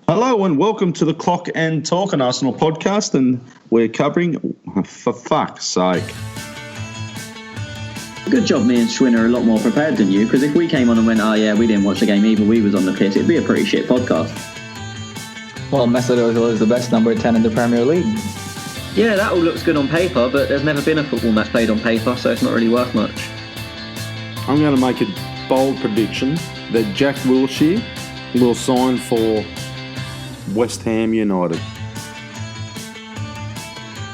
Hello and welcome to the Clock and Talk, an Arsenal podcast, and we're covering, for fuck's sake. Good job me and Schwinn are a lot more prepared than you, because if we came on and went, we didn't watch the game either, we was on the piss, it'd be a pretty shit podcast. Well, Mesut Ozil is the best number 10 in the Premier League. Yeah, that all looks good on paper, but there's never been a football match played on paper, so it's not really worth much. I'm going to make a bold prediction that Jack Wilshere will sign for West Ham United.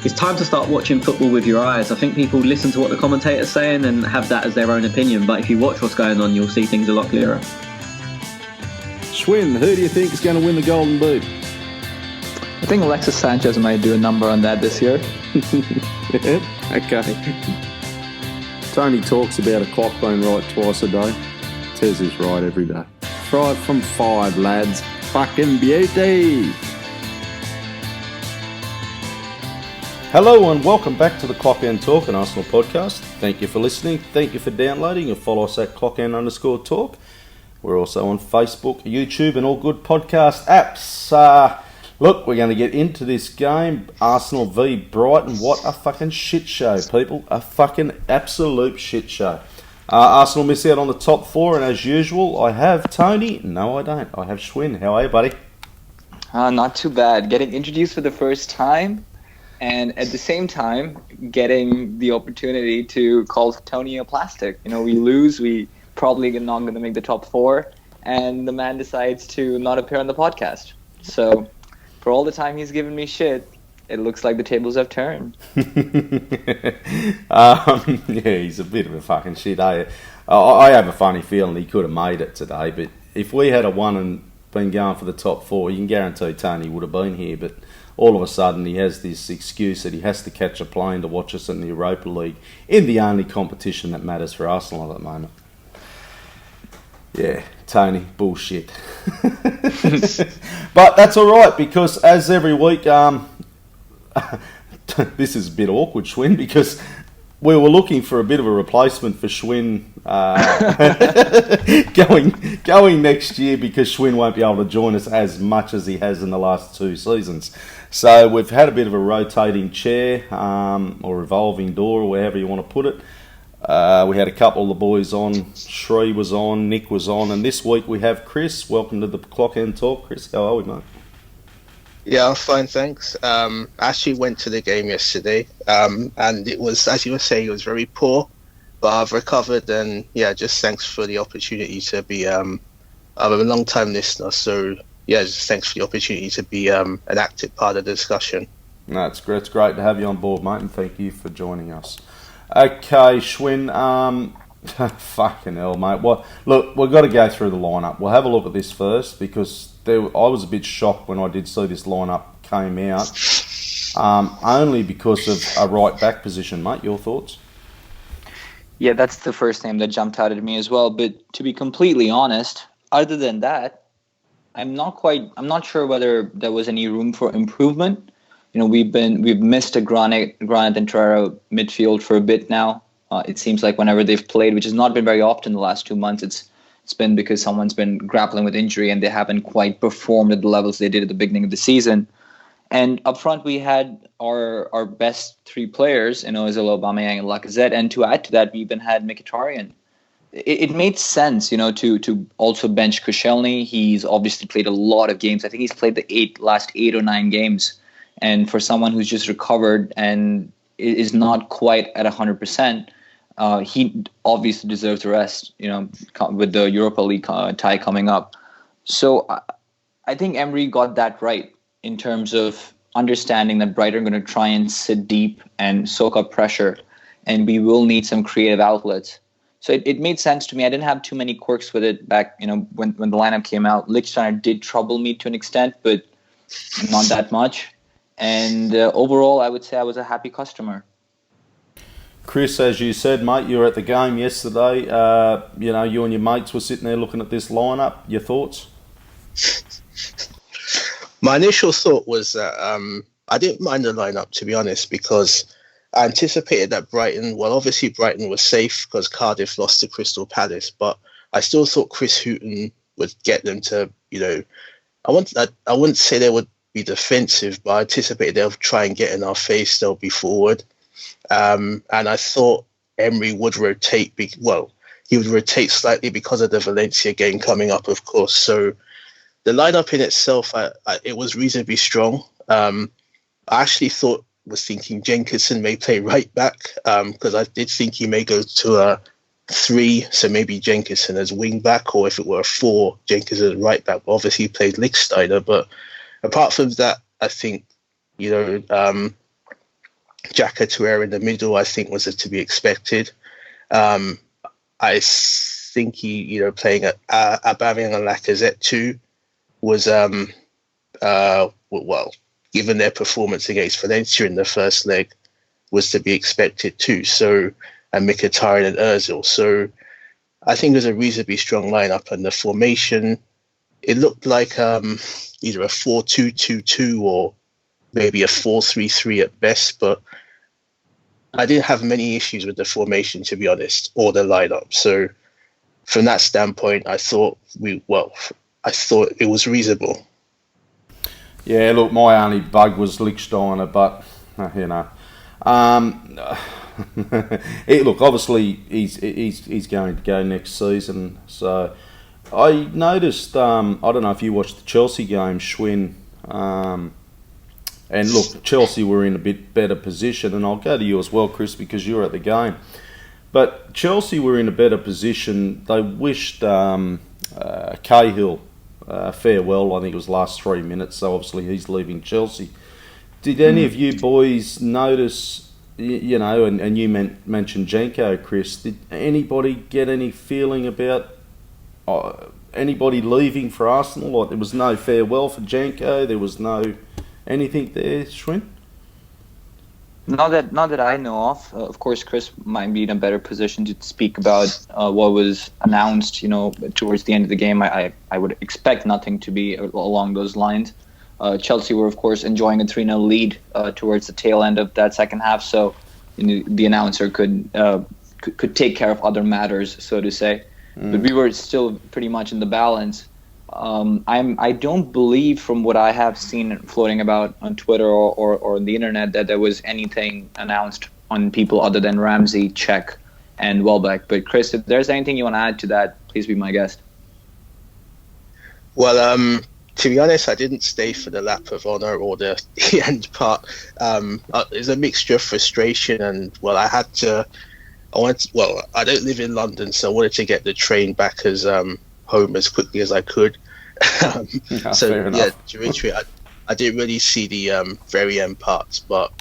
It's time to start watching football with your eyes. I think people listen to what the commentator's saying and have that as their own opinion, but if you watch what's going on, you'll see things a lot clearer. Schwinn, who do you think is going to win the Golden Boot? I think Alexis Sanchez might do a number on that this year. Okay. Tony talks about a clock being right twice a day. Tez is right every day. Try it from 5, lads. Fucking beauty! Hello and welcome back to the Clock and Talk, an Arsenal podcast. Thank you for listening. Thank you for downloading and follow us at @clockand_talk. We're also on Facebook, YouTube and all good podcast apps. Look, we're going to get into this game. Arsenal v Brighton. What a fucking shit show, people. A fucking absolute shit show. Arsenal miss out on the top 4, and as usual, I have Tony. No, I don't. I have Schwinn. How are you, buddy? Not too bad. Getting introduced for the first time, and at the same time, getting the opportunity to call Tony a plastic. You know, we lose, we probably not going to make the top 4, and the man decides to not appear on the podcast. So, for all the time he's given me shit, it looks like the tables have turned. Yeah, he's a bit of a fucking shit, eh? I have a funny feeling he could have made it today, but if we had won and been going for the top 4, you can guarantee Tony would have been here, but all of a sudden he has this excuse that he has to catch a plane to watch us in the Europa League, in the only competition that matters for Arsenal at the moment. Yeah, Tony, bullshit. But that's all right, because as every week, this is a bit awkward, Schwinn, because we were looking for a bit of a replacement for Schwinn going next year, because Schwinn won't be able to join us as much as he has in the last 2 seasons. So we've had a bit of a rotating chair or revolving door, or wherever you want to put it. We had a couple of the boys on. Shree was on, Nick was on, and this week we have Chris. Welcome to the Clock and Talk. Chris, how are we, mate? Yeah, I'm fine, thanks. I actually went to the game yesterday, and it was, as you were saying, it was very poor, but I've recovered, and yeah, just thanks for the opportunity to be, I'm a long-time listener, so yeah, just thanks for the opportunity to be an active part of the discussion. No, it's great to have you on board, mate, and thank you for joining us. Okay, Schwinn, fucking hell, mate. Well, look, we've got to go through the lineup. We'll have a look at this first, because I was a bit shocked when I did see this lineup came out, only because of a right back position, mate. Your thoughts? Yeah, that's the first name that jumped out at me as well. But to be completely honest, other than that, I'm not sure whether there was any room for improvement. You know, we've missed a Granit and Torreira midfield for a bit now. It seems like whenever they've played, which has not been very often the last 2 months, it's been because someone's been grappling with injury and they haven't quite performed at the levels they did at the beginning of the season. And up front, we had our best 3 players, Ozil, Aubameyang, and Lacazette. And to add to that, we even had Mkhitaryan. It made sense, to also bench Koscielny. He's obviously played a lot of games. I think he's played the last 8 or 9 games. And for someone who's just recovered and is not quite at 100%, he obviously deserves the rest, with the Europa League tie coming up. So I think Emery got that right in terms of understanding that Brighton are going to try and sit deep and soak up pressure, and we will need some creative outlets. So it made sense to me. I didn't have too many quirks with it back, when the lineup came out. Lichtsteiner did trouble me to an extent, but not that much. And overall, I would say I was a happy customer. Chris, as you said, mate, you were at the game yesterday. You and your mates were sitting there looking at this lineup. Your thoughts? My initial thought was that I didn't mind the lineup, to be honest, because I anticipated that Brighton was safe because Cardiff lost to Crystal Palace, but I still thought Chris Hughton would get them to, I wouldn't say they would be defensive, but I anticipated they'll try and get in our face. They'll be forward, and I thought Emery would rotate. He would rotate slightly because of the Valencia game coming up, of course. So the lineup in itself, it was reasonably strong. I actually was thinking Jenkinson may play right back because I did think he may go to a 3, so maybe Jenkinson as wing back, or if it were a 4, Jenkinson as right back. Obviously, he played Lichtsteiner, but apart from that, I think Xhaka Touré in the middle, I think was to be expected. I think he, playing at Aubameyang and Lacazette too was given their performance against Valencia in the first leg, was to be expected too. So, and Mkhitaryan and Ozil. So I think there's a reasonably strong lineup, and the formation, it looked like either a 4-2-2-2 or maybe a 4-3-3 at best, but I didn't have many issues with the formation, to be honest, or the lineup. So from that standpoint, I thought it was reasonable. Yeah, look, my only bug was Lichtsteiner, but look, obviously he's going to go next season. So I noticed, I don't know if you watched the Chelsea game, Schwinn, and look, Chelsea were in a bit better position, and I'll go to you as well, Chris, because you were at the game. But Chelsea were in a better position. They wished Cahill farewell. I think it was last 3 minutes, so obviously he's leaving Chelsea. Did any of you boys notice, and you mentioned Jenko, Chris, did anybody get any feeling about anybody leaving for Arsenal? Like there was no farewell for Jenko, there was no anything there, Schwinn? Not that I know of. Of course, Chris might be in a better position to speak about what was announced. Towards the end of the game, I would expect nothing to be along those lines. Chelsea were, of course, enjoying a 3-0 lead towards the tail end of that second half, so the announcer could take care of other matters, so to say. But we were still pretty much in the balance. I don't believe, from what I have seen floating about on Twitter or on the internet, that there was anything announced on people other than Ramsey, Cech, and Welbeck. But Chris, if there's anything you want to add to that, please be my guest. Well, to be honest, I didn't stay for the lap of honour or the end part. There's a mixture of frustration and, I don't live in London, so I wanted to get the train back as home as quickly as I could. Dimitri, I didn't really see the very end parts, but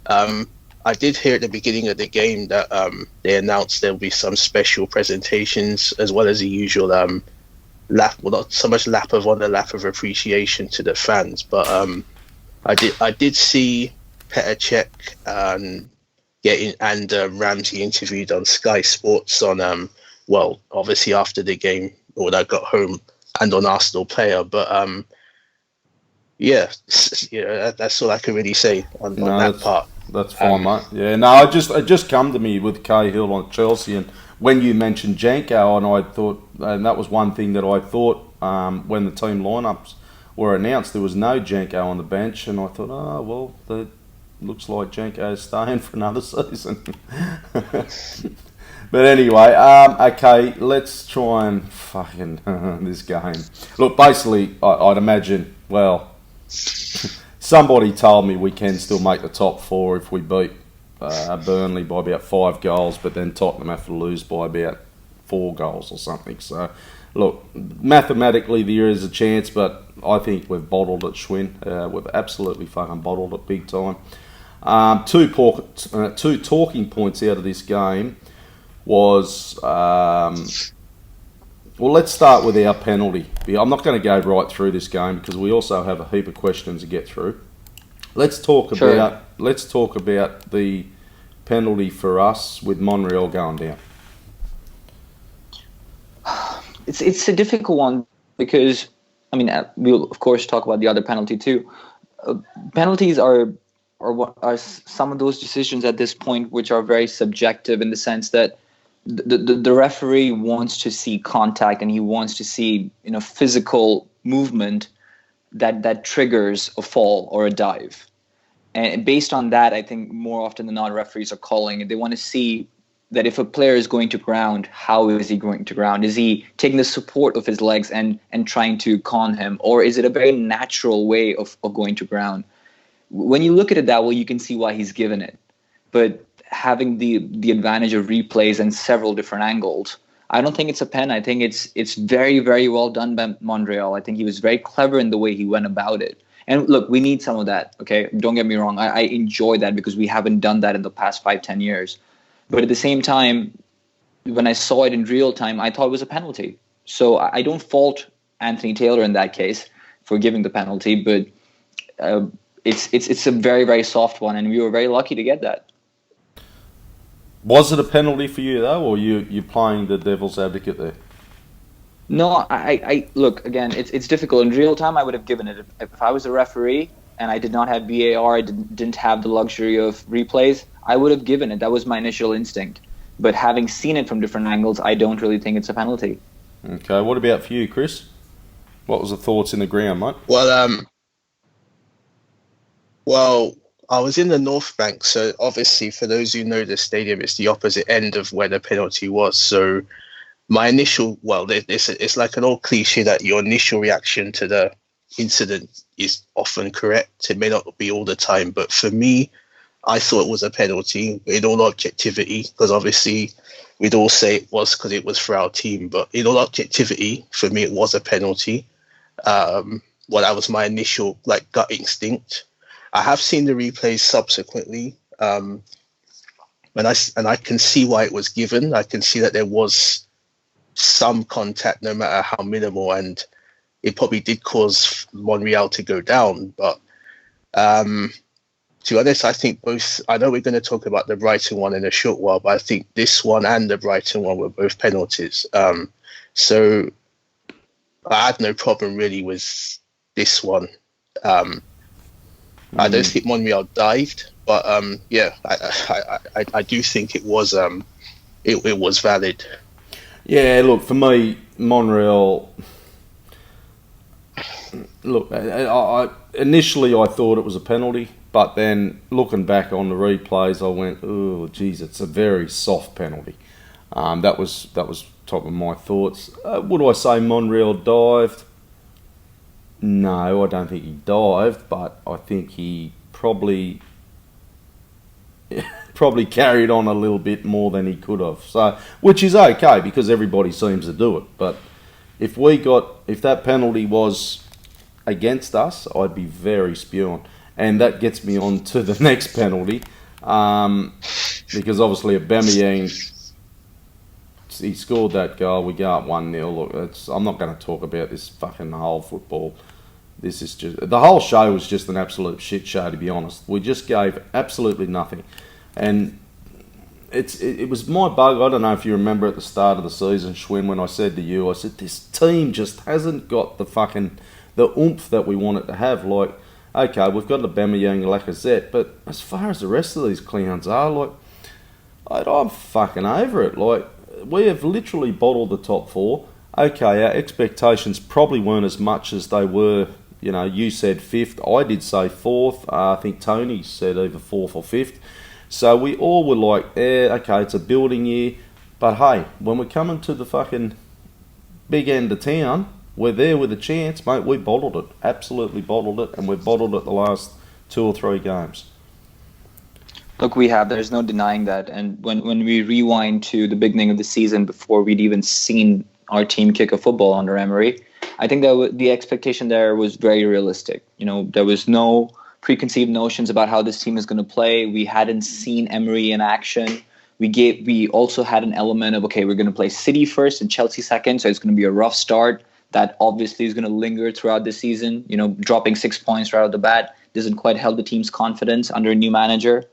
I did hear at the beginning of the game that they announced there'll be some special presentations as well as the usual not so much lap of honor, lap of appreciation to the fans, but I did see Petr Cech and Ramsey interviewed on Sky Sports on obviously after the game when I got home, and on Arsenal Player, but that's all I can really say on that part. That's fine, mate. Yeah, no, it just come to me with Cahill on Chelsea, and when you mentioned Janko, and I thought, and that was one thing that I thought when the team lineups were announced, there was no Janko on the bench, and I thought, that looks like Janko's staying for another season. But anyway, okay, let's try and fucking this game. Look, basically, I'd imagine, somebody told me we can still make the top 4 if we beat Burnley by about 5 goals, but then Tottenham have to lose by about 4 goals or something. So, look, mathematically there is a chance, but I think we've bottled it, Schwinn. We've absolutely fucking bottled it big time. Two talking points out of this game was, let's start with our penalty. I'm not going to go right through this game because we also have a heap of questions to get through. Let's talk about the penalty for us with Monreal going down. It's a difficult one because, we'll of course talk about the other penalty too. Penalties are some of those decisions at this point which are very subjective in the sense that the referee wants to see contact and he wants to see physical movement that triggers a fall or a dive. And based on that, I think more often than not, referees are calling it. They want to see that if a player is going to ground, how is he going to ground? Is he taking the support of his legs and trying to con him? Or is it a very natural way of going to ground? When you look at it that way, you can see why he's given it. But having the advantage of replays and several different angles, I don't think it's a pen. I think it's very, very well done by Monreal. I think he was very clever in the way he went about it. And look, we need some of that, okay? Don't get me wrong. I enjoy that because we haven't done that in the past 5-10 years. But at the same time, when I saw it in real time, I thought it was a penalty. So I don't fault Anthony Taylor in that case for giving the penalty, but it's a very, very soft one, and we were very lucky to get that. Was it a penalty for you though, or you playing the devil's advocate there? No, I look, again, it's difficult. In real time, I would have given it. If I was a referee and I did not have VAR, I didn't have the luxury of replays, I would have given it. That was my initial instinct. But having seen it from different angles, I don't really think it's a penalty. Okay, what about for you, Chris? What was the thoughts in the ground, mate? Well, I was in the North Bank, so obviously for those who know the stadium, it's the opposite end of where the penalty was. So my initial, it's like an old cliche that your initial reaction to the incident is often correct. It may not be all the time, but for me, I thought it was a penalty in all objectivity, because obviously we'd all say it was because it was for our team, but in all objectivity, for me, it was a penalty. That was my initial gut instinct. I have seen the replays subsequently, and I can see why it was given. I can see that there was some contact, no matter how minimal, and it probably did cause Monreal to go down. But to be honest, I think both. I know we're going to talk about the Brighton one in a short while, but I think this one and the Brighton one were both penalties. So I had no problem really with this one. I don't think Monreal dived, but I do think it was it was valid. Yeah, look, for me, Monreal. Look, initially I thought it was a penalty, but then looking back on the replays, I went, "Oh, geez, it's a very soft penalty." That was top of my thoughts. Would I say Monreal dived? No, I don't think he dived, but I think he probably carried on a little bit more than he could have. So, which is okay because everybody seems to do it. But if that penalty was against us, I'd be very spewing. And that gets me on to the next penalty, because obviously Aubameyang, he scored that goal. We go up 1-0. Look, I'm not going to talk about this fucking whole football. This is just, the whole show was just an absolute shit show, to be honest. We just gave absolutely nothing, and it was my bug. I don't know if you remember at the start of the season, Schwinn, when I said to you, I said this team just hasn't got the oomph that we want it to have. Like, okay, we've got Aubameyang and Lacazette, but as far as the rest of these clowns are, like, I'm fucking over it. Like, we have literally bottled the top four. Okay, our expectations probably weren't as much as they were. You know, you said fifth. I did say fourth. I think Tony said either fourth or fifth. So we all were like, okay, it's a building year. But hey, when we're coming to the fucking big end of town, we're there with a chance, mate. We bottled it. Absolutely bottled it. And we've bottled it the last 2 or 3 games. Look, we have. There's no denying that. And when we rewind to the beginning of the season, before we'd even seen our team kick a football under Emery, I think that the expectation there was very realistic. You know, there was no preconceived notions about how this team is going to play. We hadn't seen Emery in action. We also had an element of, okay, we're going to play City first and Chelsea second, so it's going to be a rough start. That obviously is going to linger throughout the season. You know, dropping 6 points right out the bat doesn't quite help the team's confidence under a new manager.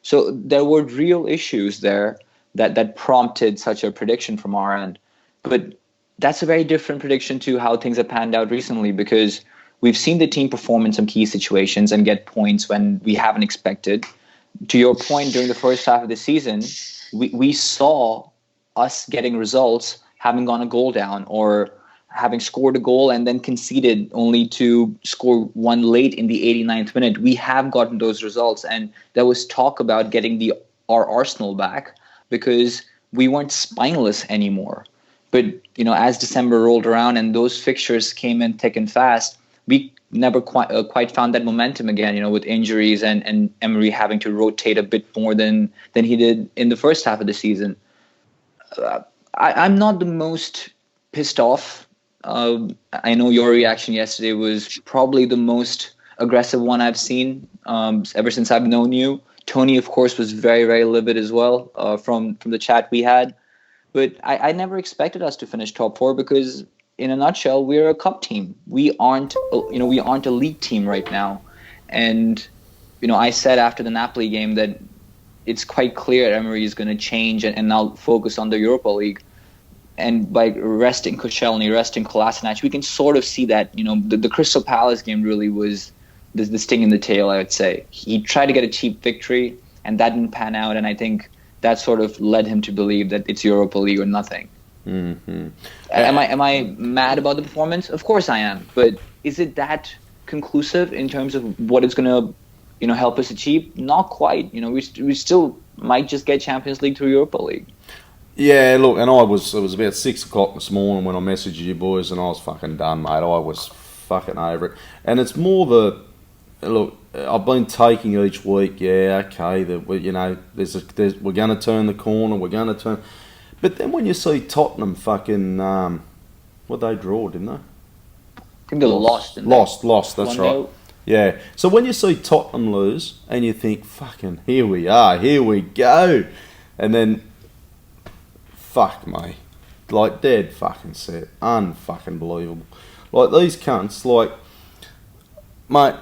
So there were real issues there that prompted such a prediction from our end. But that's a very different prediction to how things have panned out recently, because we've seen the team perform in some key situations and get points when we haven't expected. To your point, during the first half of the season, we saw us getting results having gone a goal down, or having scored a goal and then conceded only to score one late in the 89th minute. We have gotten those results, and there was talk about getting our Arsenal back because we weren't spineless anymore. But, as December rolled around and those fixtures came in thick and fast, we never quite found that momentum again, with injuries and Emery having to rotate a bit more than he did in the first half of the season. I'm not the most pissed off. I know your reaction yesterday was probably the most aggressive one I've seen ever since I've known you. Tony, of course, was very, very livid as well from the chat we had. But I never expected us to finish top four because, in a nutshell, we're a cup team. We aren't a league team right now. And, I said after the Napoli game that it's quite clear Emery is going to change and now focus on the Europa League. And by resting Koscielny, resting Kolasinac, we can sort of see that, the Crystal Palace game really was the sting in the tail, I would say. He tried to get a cheap victory, and that didn't pan out, and I think that sort of led him to believe that it's Europa League or nothing. Mm-hmm. Am I mad about the performance? Of course I am, but is it that conclusive in terms of what it's going to, help us achieve? Not quite. We still might just get Champions League through Europa League. Yeah, look, and it was about 6 o'clock this morning when I messaged you boys, and I was fucking done, mate. I was fucking over it. And it's more look, I've been taking each week, yeah, okay, that we're going to turn the corner, we're going to turn. But then when you see Tottenham fucking, they draw, didn't they? I think they lost. Lost, that's right. Yeah, so when you see Tottenham lose, and you think, fucking, here we are, here we go. And then, fuck me, like dead fucking set, unfucking believable. Like these cunts, like, mate,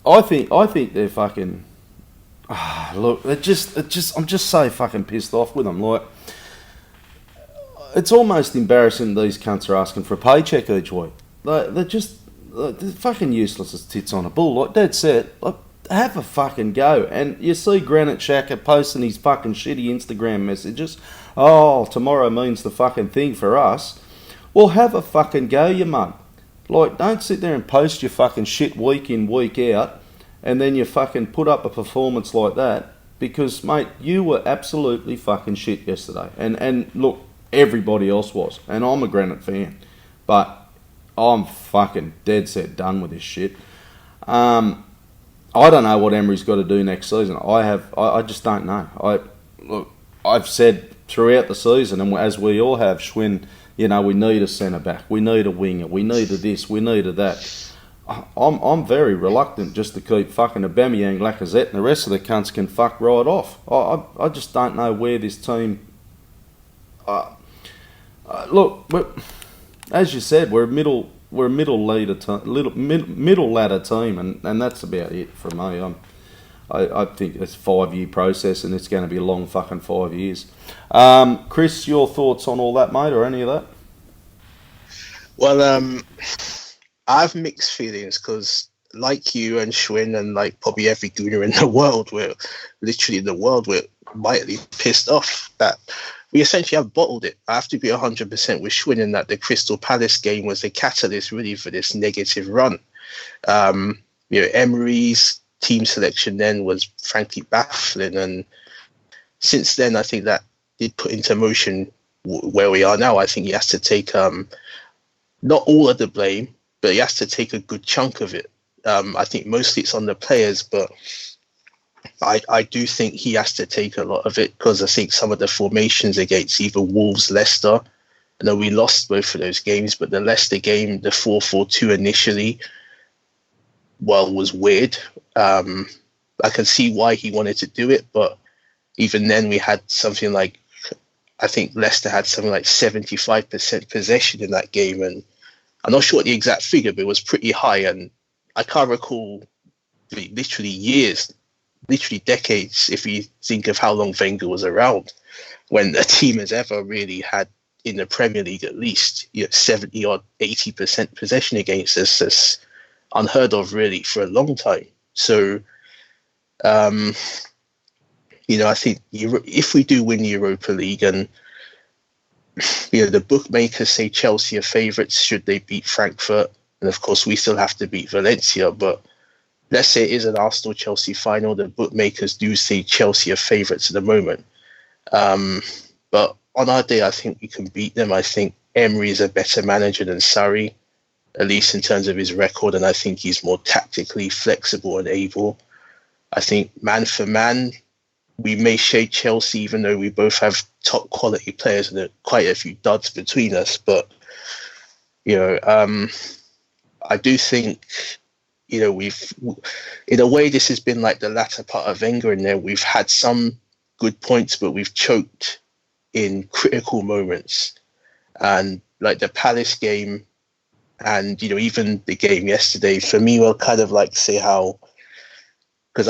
I think they're fucking. Look, I'm just so fucking pissed off with them. Like, it's almost embarrassing these cunts are asking for a paycheck each week. They're fucking useless as tits on a bull. Like, dead set. Like, have a fucking go. And you see Granit Xhaka posting his fucking shitty Instagram messages. Oh, tomorrow means the fucking thing for us. Well, have a fucking go, you mug. Like, don't sit there and post your fucking shit week in, week out, and then you fucking put up a performance like that, because, mate, you were absolutely fucking shit yesterday. And look, everybody else was. And I'm a Granite fan. But I'm fucking dead set done with this shit. I don't know what Emery's got to do next season. I just don't know. I've said throughout the season, and as we all have, Schwinn, we need a centre back, we need a winger, we need a this, we need a that. I'm very reluctant just to keep fucking Aubameyang, Lacazette, and the rest of the cunts can fuck right off. I just don't know where this team. Look, as you said, we're a middle ladder team, and that's about it for me. I think it's a 5-year process, and it's going to be a long fucking 5 years. Chris, your thoughts on all that, mate, or any of that? Well, I have mixed feelings because, like you and Schwinn, and like probably every gooner in the world, we're mightily pissed off that we essentially have bottled it. I have to be 100% with Schwinn in that the Crystal Palace game was the catalyst really for this negative run. Emery's team selection then was frankly baffling, and since then I think that did put into motion where we are now. I think he has to take not all of the blame, but he has to take a good chunk of it. I think mostly it's on the players, but I do think he has to take a lot of it, because I think some of the formations against either Wolves, Leicester, I know we lost both of those games, but the Leicester game, the 4-4-2 initially, was weird. I can see why he wanted to do it, but even then we had something like, I think Leicester had something like 75% possession in that game, and I'm not sure what the exact figure, but it was pretty high, and I can't recall literally decades, if you think of how long Wenger was around, when a team has ever really had, in the Premier League at least, 70 or 80% possession against us. That's unheard of really for a long time. So, I think if we do win the Europa League, and the bookmakers say Chelsea are favourites should they beat Frankfurt, and of course we still have to beat Valencia. But let's say it is an Arsenal-Chelsea final, the bookmakers do say Chelsea are favourites at the moment. But on our day, I think we can beat them. I think Emery is a better manager than Sarri, at least in terms of his record, and I think he's more tactically flexible and able. I think man for man, we may shade Chelsea, even though we both have top quality players and quite a few duds between us. But, I do think, we've, in a way, this has been like the latter part of Wenger in there. We've had some good points, but we've choked in critical moments. And like the Palace game and, even the game yesterday, for me, will kind of like say how, because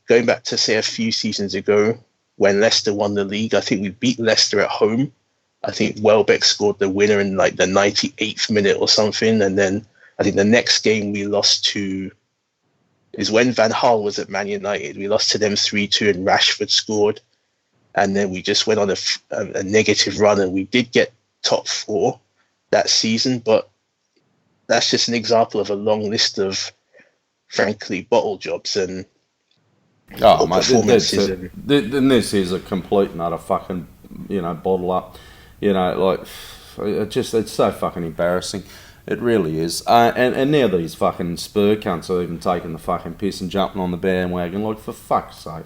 going back to say a few seasons ago when Leicester won the league, I think we beat Leicester at home. I think Welbeck scored the winner in like the 98th minute or something. And then I think the next game we lost to is when Van Gaal was at Man United. We lost to them 3-2 and Rashford scored. And then we just went on a negative run, and we did get top 4 that season. But that's just an example of a long list of, frankly, bottle jobs and performances. This is a complete and utter fucking, bottle up. It's so fucking embarrassing. It really is. And now these fucking Spur cunts are even taking the fucking piss and jumping on the bandwagon, like, for fuck's sake.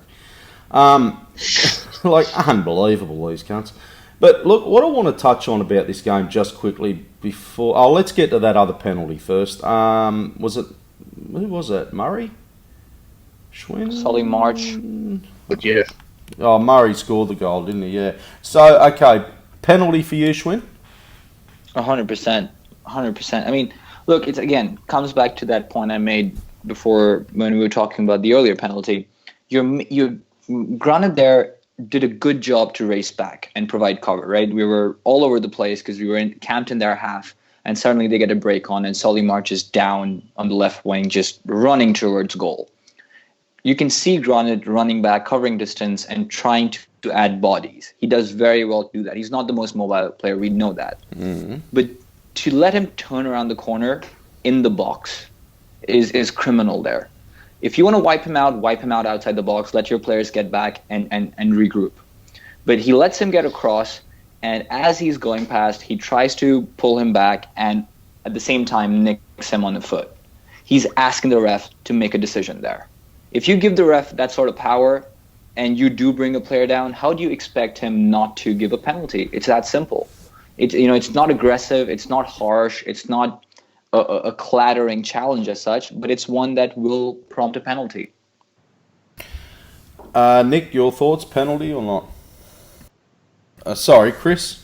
Like, unbelievable, these cunts. But look, what I want to touch on about this game just quickly before... Oh, let's get to that other penalty first. Who was it? Murray? Schwinn? Solly March. But yeah. Oh, Murray scored the goal, didn't he? Yeah. So, okay, penalty for you, Schwinn? 100%. 100%. I mean, look, it's again comes back to that point I made before when we were talking about the earlier penalty. You Granit there did a good job to race back and provide cover, right? We were all over the place because we were camped in their half, and suddenly they get a break on, and Solly March is down on the left wing, just running towards goal. You can see Granit running back, covering distance, and trying to add bodies. He does very well to do that. He's not the most mobile player, we know that. Mm-hmm. But to let him turn around the corner in the box is criminal there. If you want to wipe him out outside the box, let your players get back and regroup. But he lets him get across, and as he's going past, he tries to pull him back and at the same time nicks him on the foot. He's asking the ref to make a decision there. If you give the ref that sort of power and you do bring a player down, how do you expect him not to give a penalty? It's that simple. It's not aggressive, it's not harsh, it's not a clattering challenge as such, but it's one that will prompt a penalty. Nick, your thoughts, penalty or not? Sorry, Chris.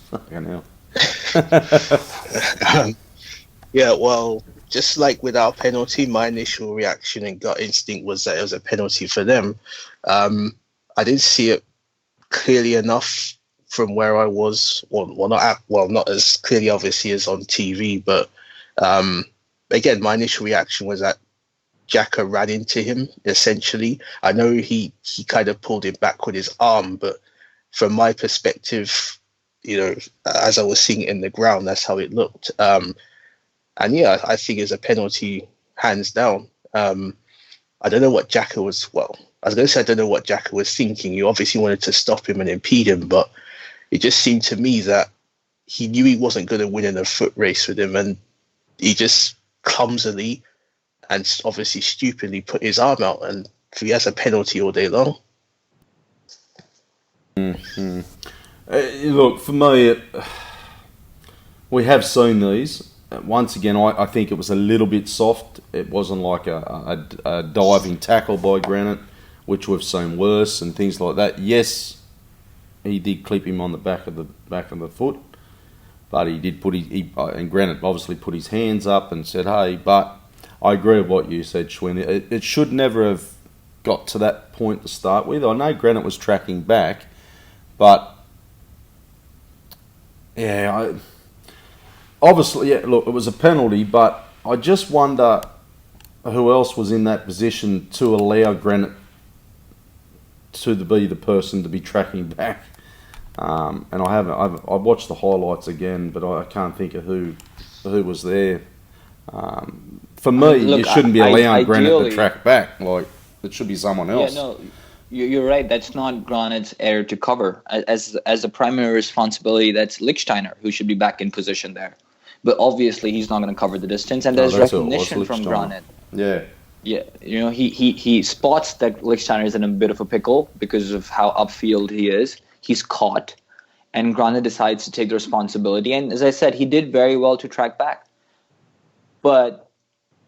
Yeah, well, just like with our penalty, my initial reaction and gut instinct was that it was a penalty for them. I didn't see it clearly enough from where I was, not as clearly obviously as on TV, but again, my initial reaction was that Xhaka ran into him, essentially. I know he kind of pulled him back with his arm, but from my perspective, as I was seeing it in the ground, that's how it looked. And yeah, I think it's a penalty, hands down. I don't know what Xhaka was, I was going to say I don't know what Xhaka was thinking. You obviously wanted to stop him and impede him, but it just seemed to me that he knew he wasn't going to win in a foot race with him, and he just clumsily and obviously stupidly put his arm out, and he has a penalty all day long. Mm-hmm. Look, for me, we have seen these. Once again, I think it was a little bit soft. It wasn't like a diving tackle by Granit, which we've seen worse and things like that. Yes, he did clip him on the back of the foot, but he did and Granit obviously put his hands up and said, "Hey," but I agree with what you said, Schwinn. It should never have got to that point to start with. I know Granit was tracking back, but yeah, obviously, yeah, look, it was a penalty, but I just wonder who else was in that position to allow Granit to be the person to be tracking back. And I've watched the highlights again, but I can't think of who was there. For me, Look, you shouldn't be allowing Granite to ideally- track back. Like, it should be someone Yeah, else. no, you're right. That's not Granite's area to cover. As a primary responsibility, that's Lichtsteiner, who should be back in position there. But obviously, he's not going to cover the distance, and No, there's that's who it was, recognition from Lichtsteiner. Granite. Yeah. Yeah, he spots that Lichtsteiner is in a bit of a pickle because of how upfield he is. He's caught, and Granite decides to take the responsibility. And as I said, he did very well to track back. But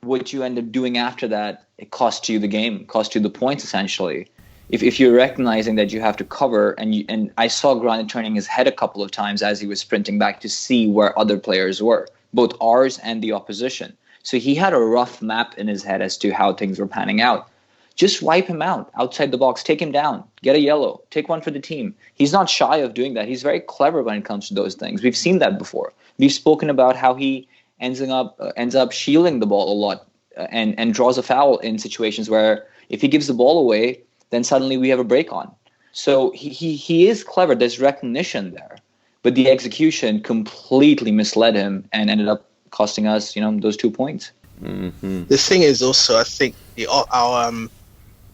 what you end up doing after that, it costs you the game, costs you the points essentially. If you're recognizing that you have to cover, and I saw Granite turning his head a couple of times as he was sprinting back to see where other players were, both ours and the opposition. So he had a rough map in his head as to how things were panning out. Just wipe him out outside the box, take him down, get a yellow, take one for the team. He's not shy of doing that. He's very clever when it comes to those things. We've seen that before. We've spoken about how he ends up shielding the ball a lot and draws a foul in situations where if he gives the ball away, then suddenly we have a break on. So he is clever. There's recognition there, but the execution completely misled him and ended up costing us, those 2 points. Mm-hmm. The thing is also, I think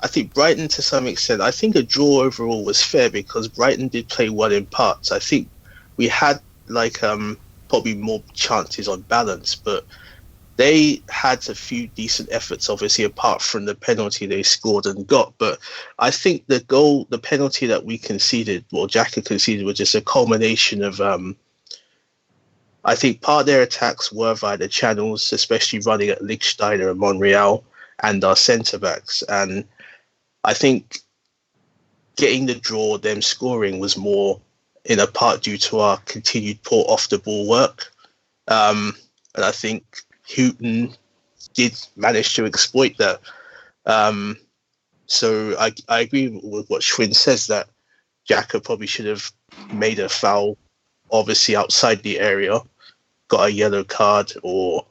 I think Brighton to some extent, I think a draw overall was fair because Brighton did play well in parts. I think we had probably more chances on balance, but they had a few decent efforts, obviously, apart from the penalty they scored and got. But I think the penalty that we conceded, or Xhaka conceded, was just a culmination of, I think part of their attacks were via the channels, especially running at Lichtsteiner and Monreal and our centre-backs. And I think getting the draw, them scoring, was more in a part due to our continued poor off-the-ball work. And I think Houghton did manage to exploit that. So I agree with what Schwinn says, that Xhaka probably should have made a foul, obviously outside the area, got a yellow card, or,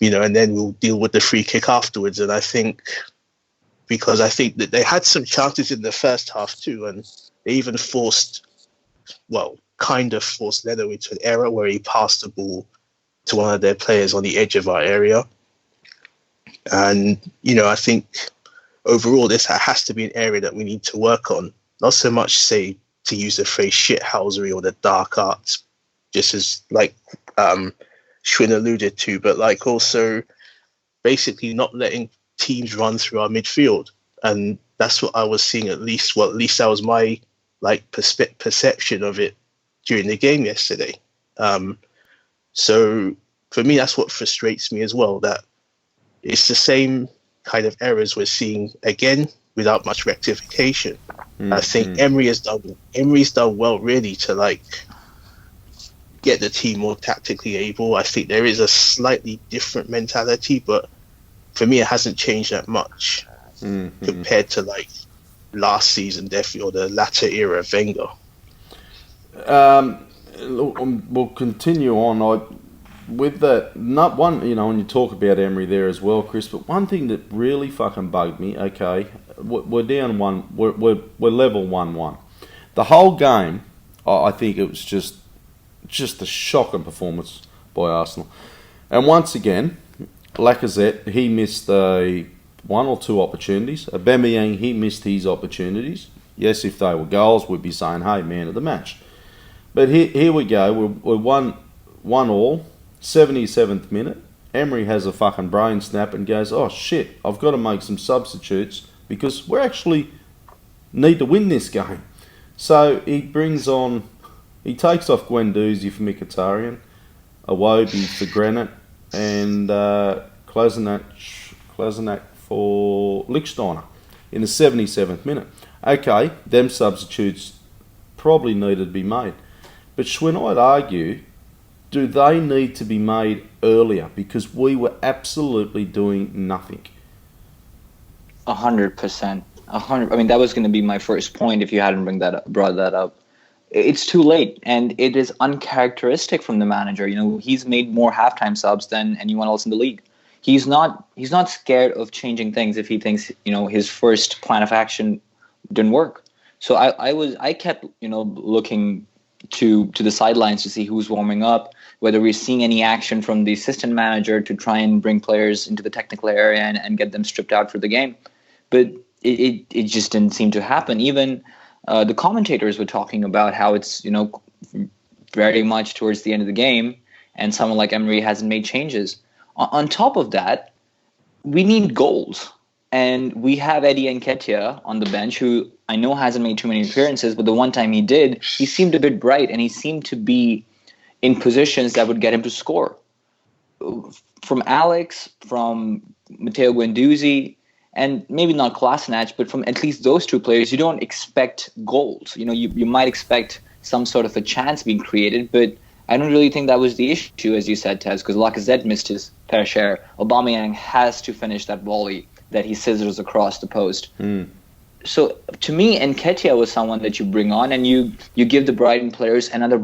and then we'll deal with the free kick afterwards. And I think, because I think that they had some chances in the first half too, and they even kind of forced Leno into an error where he passed the ball to one of their players on the edge of our area. And, I think overall this has to be an area that we need to work on. Not so much, say, to use the phrase shithousery or the dark arts, just as Schwinn alluded to, but also basically not letting teams run through our midfield. And that's what I was seeing, at least that was my perception of it during the game yesterday. So for me, that's what frustrates me as well, that it's the same kind of errors we're seeing again without much rectification. Mm-hmm. I think Emery's done well really to get the team more tactically able. I think there is a slightly different mentality, but for me it hasn't changed that much compared to last season, definitely, or the latter era of Wenger. We'll continue on. With that, not one, when you talk about Emery there as well, Chris, but one thing that really fucking bugged me, okay, we're down one, we're level 1-1. The whole game, I think it was just a shocking performance by Arsenal. And once again, Lacazette, he missed one or two opportunities. Aubameyang, he missed his opportunities. Yes, if they were goals, we'd be saying, hey, man of the match. But here we go, we're 1-1, 77th minute. Emery has a fucking brain snap and goes, oh shit, I've got to make some substitutes because we actually need to win this game. So he takes off Guendouzi for Mkhitaryan, Iwobi for Granit, and Kolasinac for Lichtsteiner in the 77th minute. Okay, them substitutes probably needed to be made. But Schwinn, I'd argue, do they need to be made earlier? Because we were absolutely doing nothing. 100%. I mean, that was going to be my first point if you hadn't brought that up. It's too late, and it is uncharacteristic from the manager. He's made more halftime subs than anyone else in the league. He's not scared of changing things if he thinks his first plan of action didn't work. So I kept looking to the sidelines to see who's warming up, whether we're seeing any action from the assistant manager to try and bring players into the technical area and get them stripped out for the game. But it just didn't seem to happen. Even the commentators were talking about how it's very much towards the end of the game, and someone like Emery hasn't made changes. On top of that, we need goals. And we have Eddie Nketiah on the bench, who I know hasn't made too many appearances, but the one time he did, he seemed a bit bright, and he seemed to be in positions that would get him to score. From Alex, from Matteo Guendouzi, and maybe not Kolasinac, but from at least those two players, you don't expect goals. You might expect some sort of a chance being created, but I don't really think that was the issue, as you said, Tez, because Lacazette missed his fair share. Aubameyang has to finish that volley that he scissors across the post. So to me, Nketiah was someone that you bring on, and you give the Brighton players another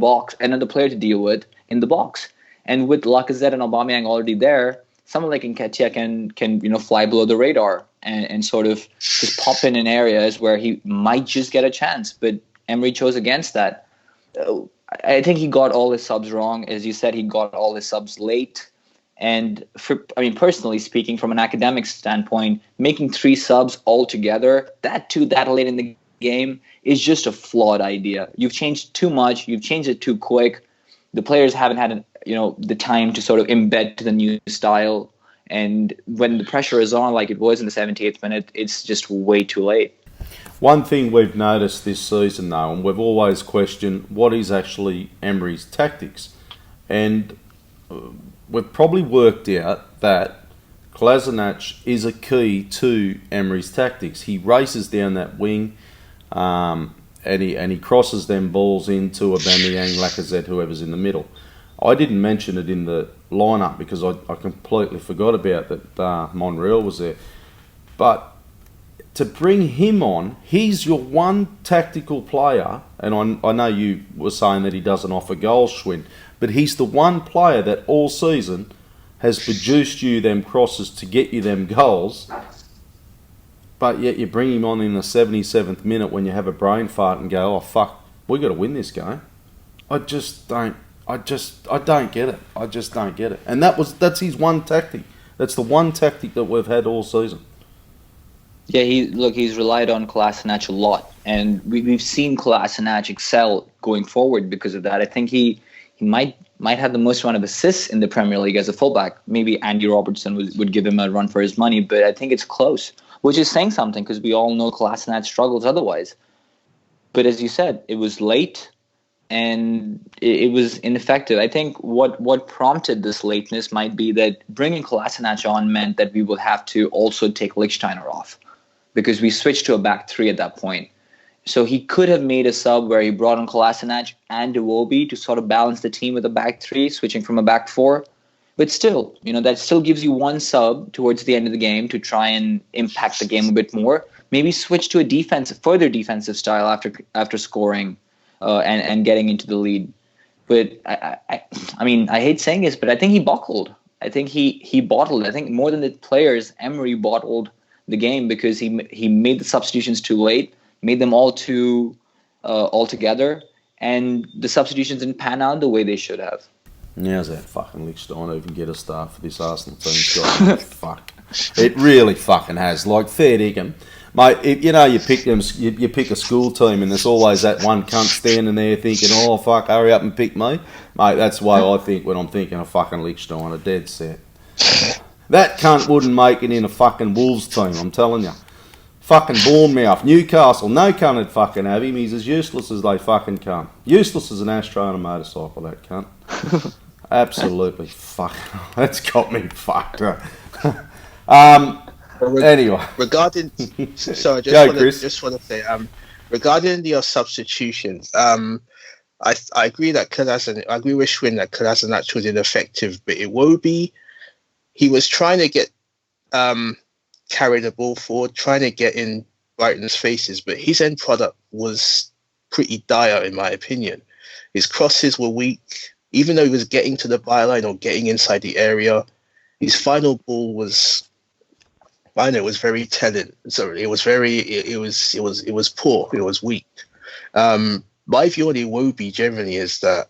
player to deal with in the box. And with Lacazette and Aubameyang already there, someone like Nketiah can fly below the radar and sort of just pop in areas where he might just get a chance. But Emery chose against that. I think he got all his subs wrong. As you said, he got all his subs late. And personally speaking, from an academic standpoint, making 3 subs altogether, that late in the game, is just a flawed idea. You've changed too much. You've changed it too quick. The players haven't had the time to sort of embed to the new style. And when the pressure is on, like it was in the 78th minute, it's just way too late. One thing we've noticed this season, though, and we've always questioned what is actually Emery's tactics. And we've probably worked out that Kolasinac is a key to Emery's tactics. He races down that wing, and he crosses them balls into Aubameyang, Lacazette, whoever's in the middle. I didn't mention it in the lineup because I completely forgot about that. Monreal was there, but to bring him on, he's your one tactical player, and I know you were saying that he doesn't offer goals, Schwinn, but he's the one player that all season has produced you them crosses to get you them goals, but yet you bring him on in the 77th minute when you have a brain fart and go, oh fuck, we got to win this game. I don't get it. I just don't get it. And that's his one tactic. That's the one tactic that we've had all season. Yeah, he's relied on Kolasinac a lot, and we've seen Kolasinac excel going forward because of that. I think he might have the most amount of assists in the Premier League as a fullback. Maybe Andy Robertson would give him a run for his money, but I think it's close, which is saying something because we all know Kolasinac struggles otherwise. But as you said, it was late and it was ineffective. I think what prompted this lateness might be that bringing Kolasinac on meant that we will have to also take Lichtsteiner off, because we switched to a back 3 at that point. So he could have made a sub where he brought on Kolasinac and Iwobi to sort of balance the team with a back 3, switching from a back 4. But still, that still gives you one sub towards the end of the game to try and impact the game a bit more. Maybe switch to a further defensive style after scoring and getting into the lead. But I hate saying this, but I think he buckled. I think he bottled. I think more than the players, Emery bottled the game because he made the substitutions too late, made them all too together, and the substitutions didn't pan out the way they should have. How's that fucking Lichtsteiner even get a start for this Arsenal team? Fuck, it really fucking has. Like, fair dinkum, mate. You pick a school team, and there's always that one cunt standing there thinking, "Oh fuck, hurry up and pick me, mate." That's the way I think when I'm thinking of fucking Lichtsteiner. Dead set. That cunt wouldn't make it in a fucking Wolves team, I'm telling you. Fucking Bournemouth, Newcastle, no cunt would fucking have him. He's as useless as they fucking come. Useless as an ashtray on a motorcycle, that cunt. Absolutely fucking. That's got me fucked up. Anyway. Regarding, sorry, just want to say, regarding your substitutions, I agree that I agree with Schwinn that Kolasinac was ineffective, but Iwobi, he was trying to get carry the ball forward, trying to get in Brighton's faces, but his end product was pretty dire in my opinion. His crosses were weak, even though he was getting to the byline or getting inside the area. His final ball was I know it was very telling. So it was it was poor. It was weak. My view on Iwobi generally is that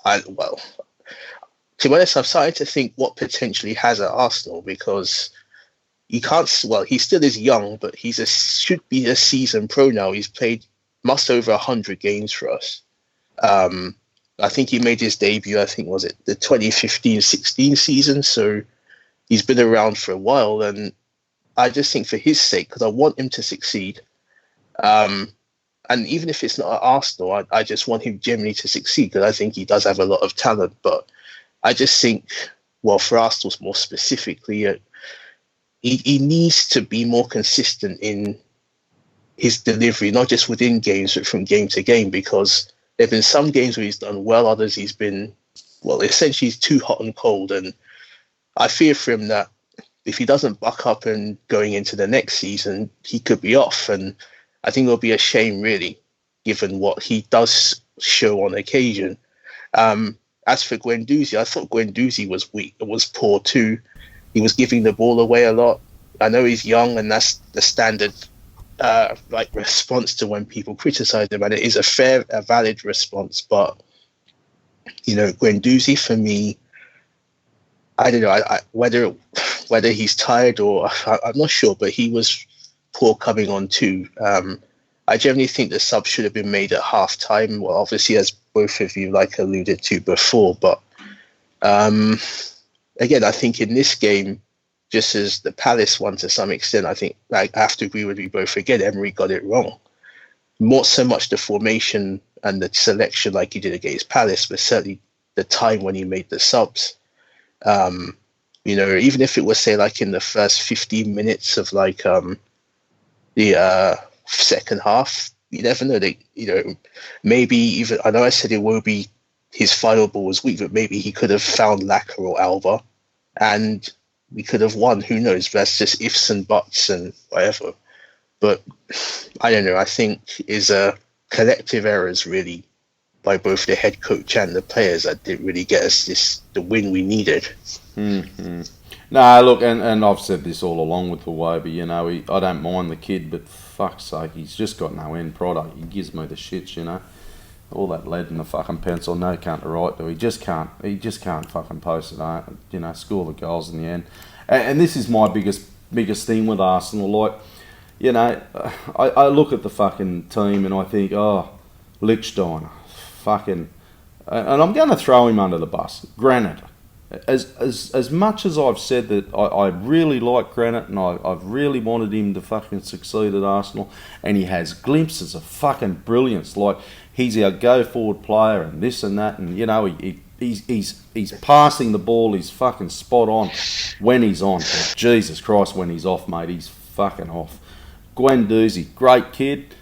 to be honest, I'm starting to think what potentially has at Arsenal, because he can't. Well, he still is young, but should be a seasoned pro now. He's played over 100 games for us. I think he made his debut, I think, was it the 2015-16 season? So he's been around for a while, and I just think for his sake, because I want him to succeed, and even if it's not at Arsenal, I just want him generally to succeed, because I think he does have a lot of talent. But I just think, well, for Arsenal more specifically, he needs to be more consistent in his delivery, not just within games, but from game to game, because there have been some games where he's done well, others he's been, well, essentially he's too hot and cold. And I fear for him that if he doesn't buck up and going into the next season, he could be off. And I think it'll be a shame, really, given what he does show on occasion. As for Guendouzi, I thought Guendouzi was weak. It was poor too. He was giving the ball away a lot. I know he's young, and that's the standard response to when people criticize him, and it is a valid response. But Guendouzi, for me, I don't know. Whether he's tired or I'm not sure, but he was poor coming on too. I generally think the sub should have been made at half time. Well, obviously, as both of you alluded to before, but again, I think in this game, just as the Palace one to some extent, I think I have to agree with you both. Again, Emery got it wrong. Not so much the formation and the selection like he did against Palace, but certainly the time when he made the subs. Even if it was, say, like in the first 15 minutes of the second half, you never know. Maybe even, I know I said it will be his final ball was weak, but maybe he could have found Laka or Alba, and we could have won. Who knows? That's just ifs and buts and whatever. But I don't know. I think is a collective errors really by both the head coach and the players that didn't really get us the win we needed. Mm-hmm. No, look, and I've said this all along with Iwobi. I don't mind the kid, but fuck's sake, he's just got no end product. He gives me the shits, all that lead in the fucking pencil, no can't to write to. He just can't fucking post it, score the goals in the end. And this is my biggest thing with Arsenal. I look at the fucking team and I think, Lichtsteiner, fucking, and I'm going to throw him under the bus. Granit, as much as I've said that I really like Granit and I've really wanted him to fucking succeed at Arsenal, and he has glimpses of fucking brilliance, like he's our go-forward player and this and that, and he's passing the ball, he's fucking spot on when he's on, but Jesus Christ, when he's off, mate, he's fucking off. Guendouzi, great kid,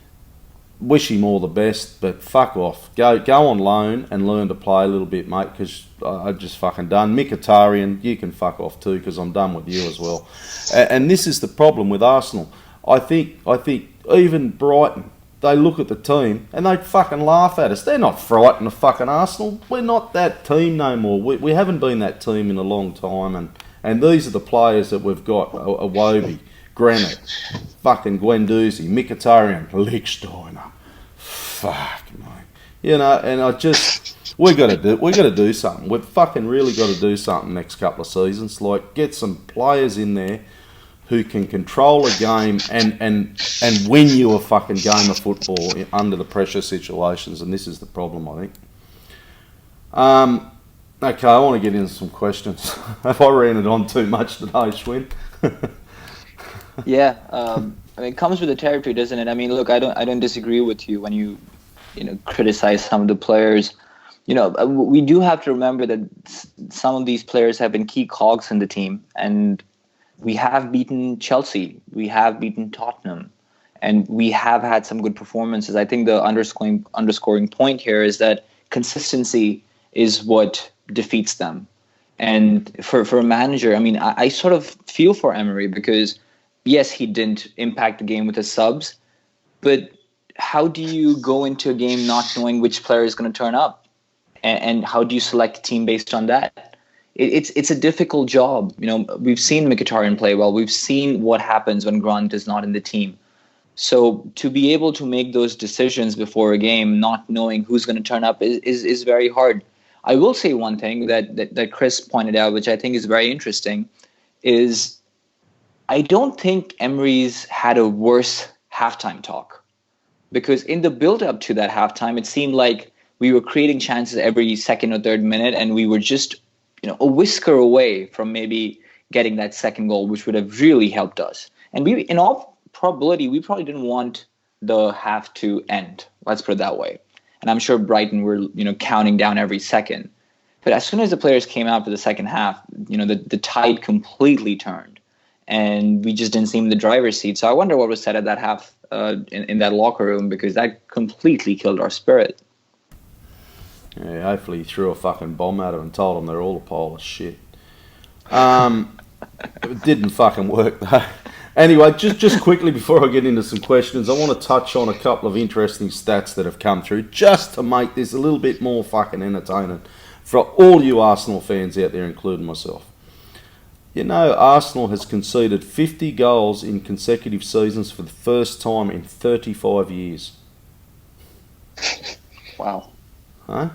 wish him all the best, but fuck off. Go on loan and learn to play a little bit, mate, because I'm just fucking done. Mkhitaryan, you can fuck off too, because I'm done with you as well. And this is the problem with Arsenal. I think even Brighton, they look at the team and they fucking laugh at us. They're not frightened of fucking Arsenal. We're not that team no more. We haven't been that team in a long time, and these are the players that we've got. Iwobi, Granit, fucking Guendouzi, Mkhitaryan, Lichtsteiner. Fuck, mate. And I just, we got to do something. We've fucking really got to do something next couple of seasons. Like, get some players in there who can control a game and win you a fucking game of football under the pressure situations. And this is the problem, I think. Okay, I want to get into some questions. Have I ran it on too much today, Schwinn? Yeah, it comes with the territory, doesn't it? I mean, look, I don't disagree with you when you criticize some of the players. We do have to remember that some of these players have been key cogs in the team, and we have beaten Chelsea, we have beaten Tottenham, and we have had some good performances. I think the underscoring point here is that consistency is what defeats them. And for a manager, I mean, I sort of feel for Emery, because yes, he didn't impact the game with his subs, but how do you go into a game not knowing which player is going to turn up? And how do you select a team based on that? it's a difficult job. We've seen Mkhitaryan play well. We've seen what happens when Grant is not in the team. So to be able to make those decisions before a game, not knowing who's going to turn up, is very hard. I will say one thing that Chris pointed out, which I think is very interesting, is I don't think Emery's had a worse halftime talk, because in the build-up to that halftime, it seemed like we were creating chances every second or third minute, and we were just a whisker away from maybe getting that second goal, which would have really helped us. And we, in all probability, we probably didn't want the half to end. Let's put it that way. And I'm sure Brighton were, counting down every second. But as soon as the players came out for the second half, the tide completely turned, and we just didn't seem in the driver's seat. So I wonder what was said at that half in that locker room, because that completely killed our spirit. Yeah, hopefully he threw a fucking bomb at them and told them they're all a pile of shit. It didn't fucking work though. Anyway, just quickly before I get into some questions, I want to touch on a couple of interesting stats that have come through, just to make this a little bit more fucking entertaining for all you Arsenal fans out there, including myself. Arsenal has conceded 50 goals in consecutive seasons for the first time in 35 years. Wow. Huh?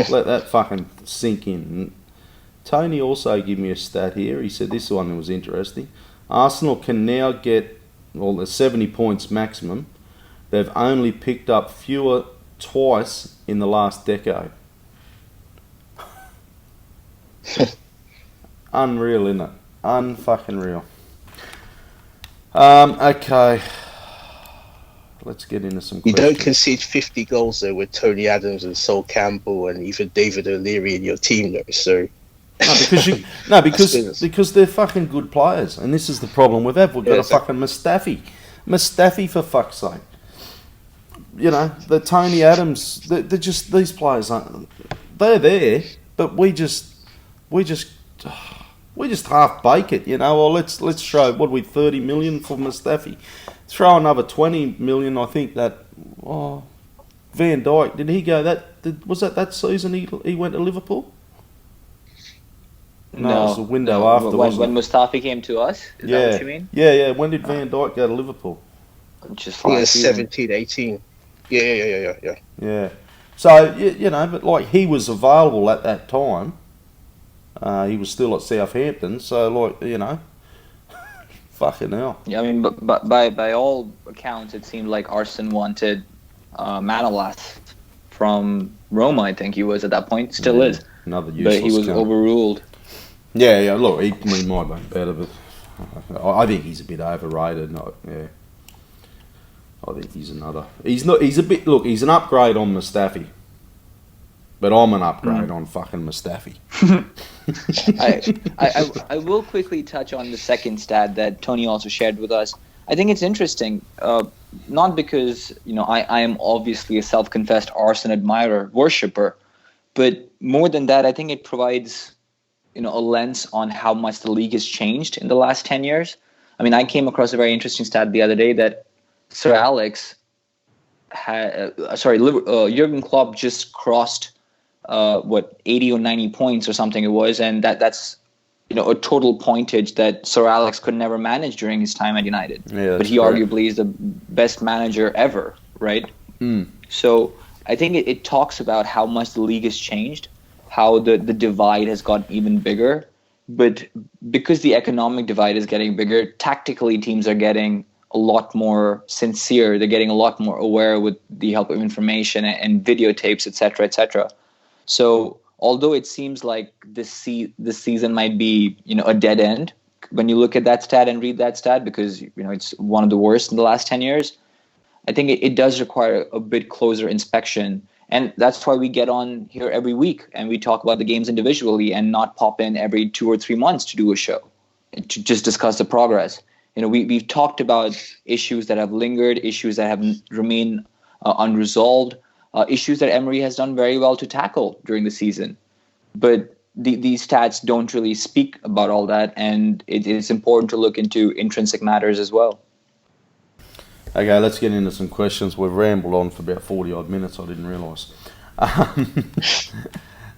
Let that fucking sink in. Tony also gave me a stat here. He said this one was interesting. Arsenal can now get, the 70 points maximum. They've only picked up fewer twice in the last decade. Unreal, isn't it? Unfucking real. Okay. Let's get into some questions. You don't concede 50 goals though with Tony Adams and Sol Campbell and even David O'Leary in your team though, so... because they're fucking good players, and this is the problem we've had. We've got a fucking Mustafi for fuck's sake. The Tony Adams, they're just, these players aren't, they're there, but we just half bake it, Well, let's throw 30 million for Mustafi. Throw another 20 million. I think that Van Dijk, did he go was that season he went to Liverpool? No, it was the window after. When Mustafi came to us? Is that what you mean? Yeah. When did Van Dijk go to Liverpool? Just 17, 18. Yeah. So, but he was available at that time. He was still at Southampton, so fucking hell. Yeah, I mean, but by all accounts, it seemed like Arsene wanted Manolas from Roma. I think he was at that point, still is. Another useless. But he was overruled. Yeah. Look, he might be better, but I think he's a bit overrated. I think he's another. He's not. He's a bit. Look, he's an upgrade on Mustafi, but I'm an upgrade on fucking Mustafi. I will quickly touch on the second stat that Tony also shared with us. I think it's interesting, not because I am obviously a self-confessed Arsene admirer, worshipper, but more than that, I think it provides a lens on how much the league has changed in the last 10 years. I mean, I came across a very interesting stat the other day that Sir Alex Jurgen Klopp just crossed 80 or 90 points or something it was, and that's a total pointage that Sir Alex could never manage during his time at United. Yeah, but he arguably is the best manager ever, right? So I think it talks about how much the league has changed, how the divide has gotten even bigger. But because the economic divide is getting bigger, tactically teams are getting a lot more sincere. They're getting a lot more aware with the help of information and videotapes, etc., etc. So although it seems like this season might be a dead end when you look at that stat and read that stat, because it's one of the worst in the last 10 years, I think it does require a bit closer inspection. And that's why we get on here every week and we talk about the games individually and not pop in every 2 or 3 months to do a show, to just discuss the progress. We've talked about issues that have lingered, issues that have remained unresolved, issues that Emery has done very well to tackle during the season. But these stats don't really speak about all that, and it is important to look into intrinsic matters as well. Okay, let's get into some questions. We've rambled on for about 40 odd minutes, I didn't realise.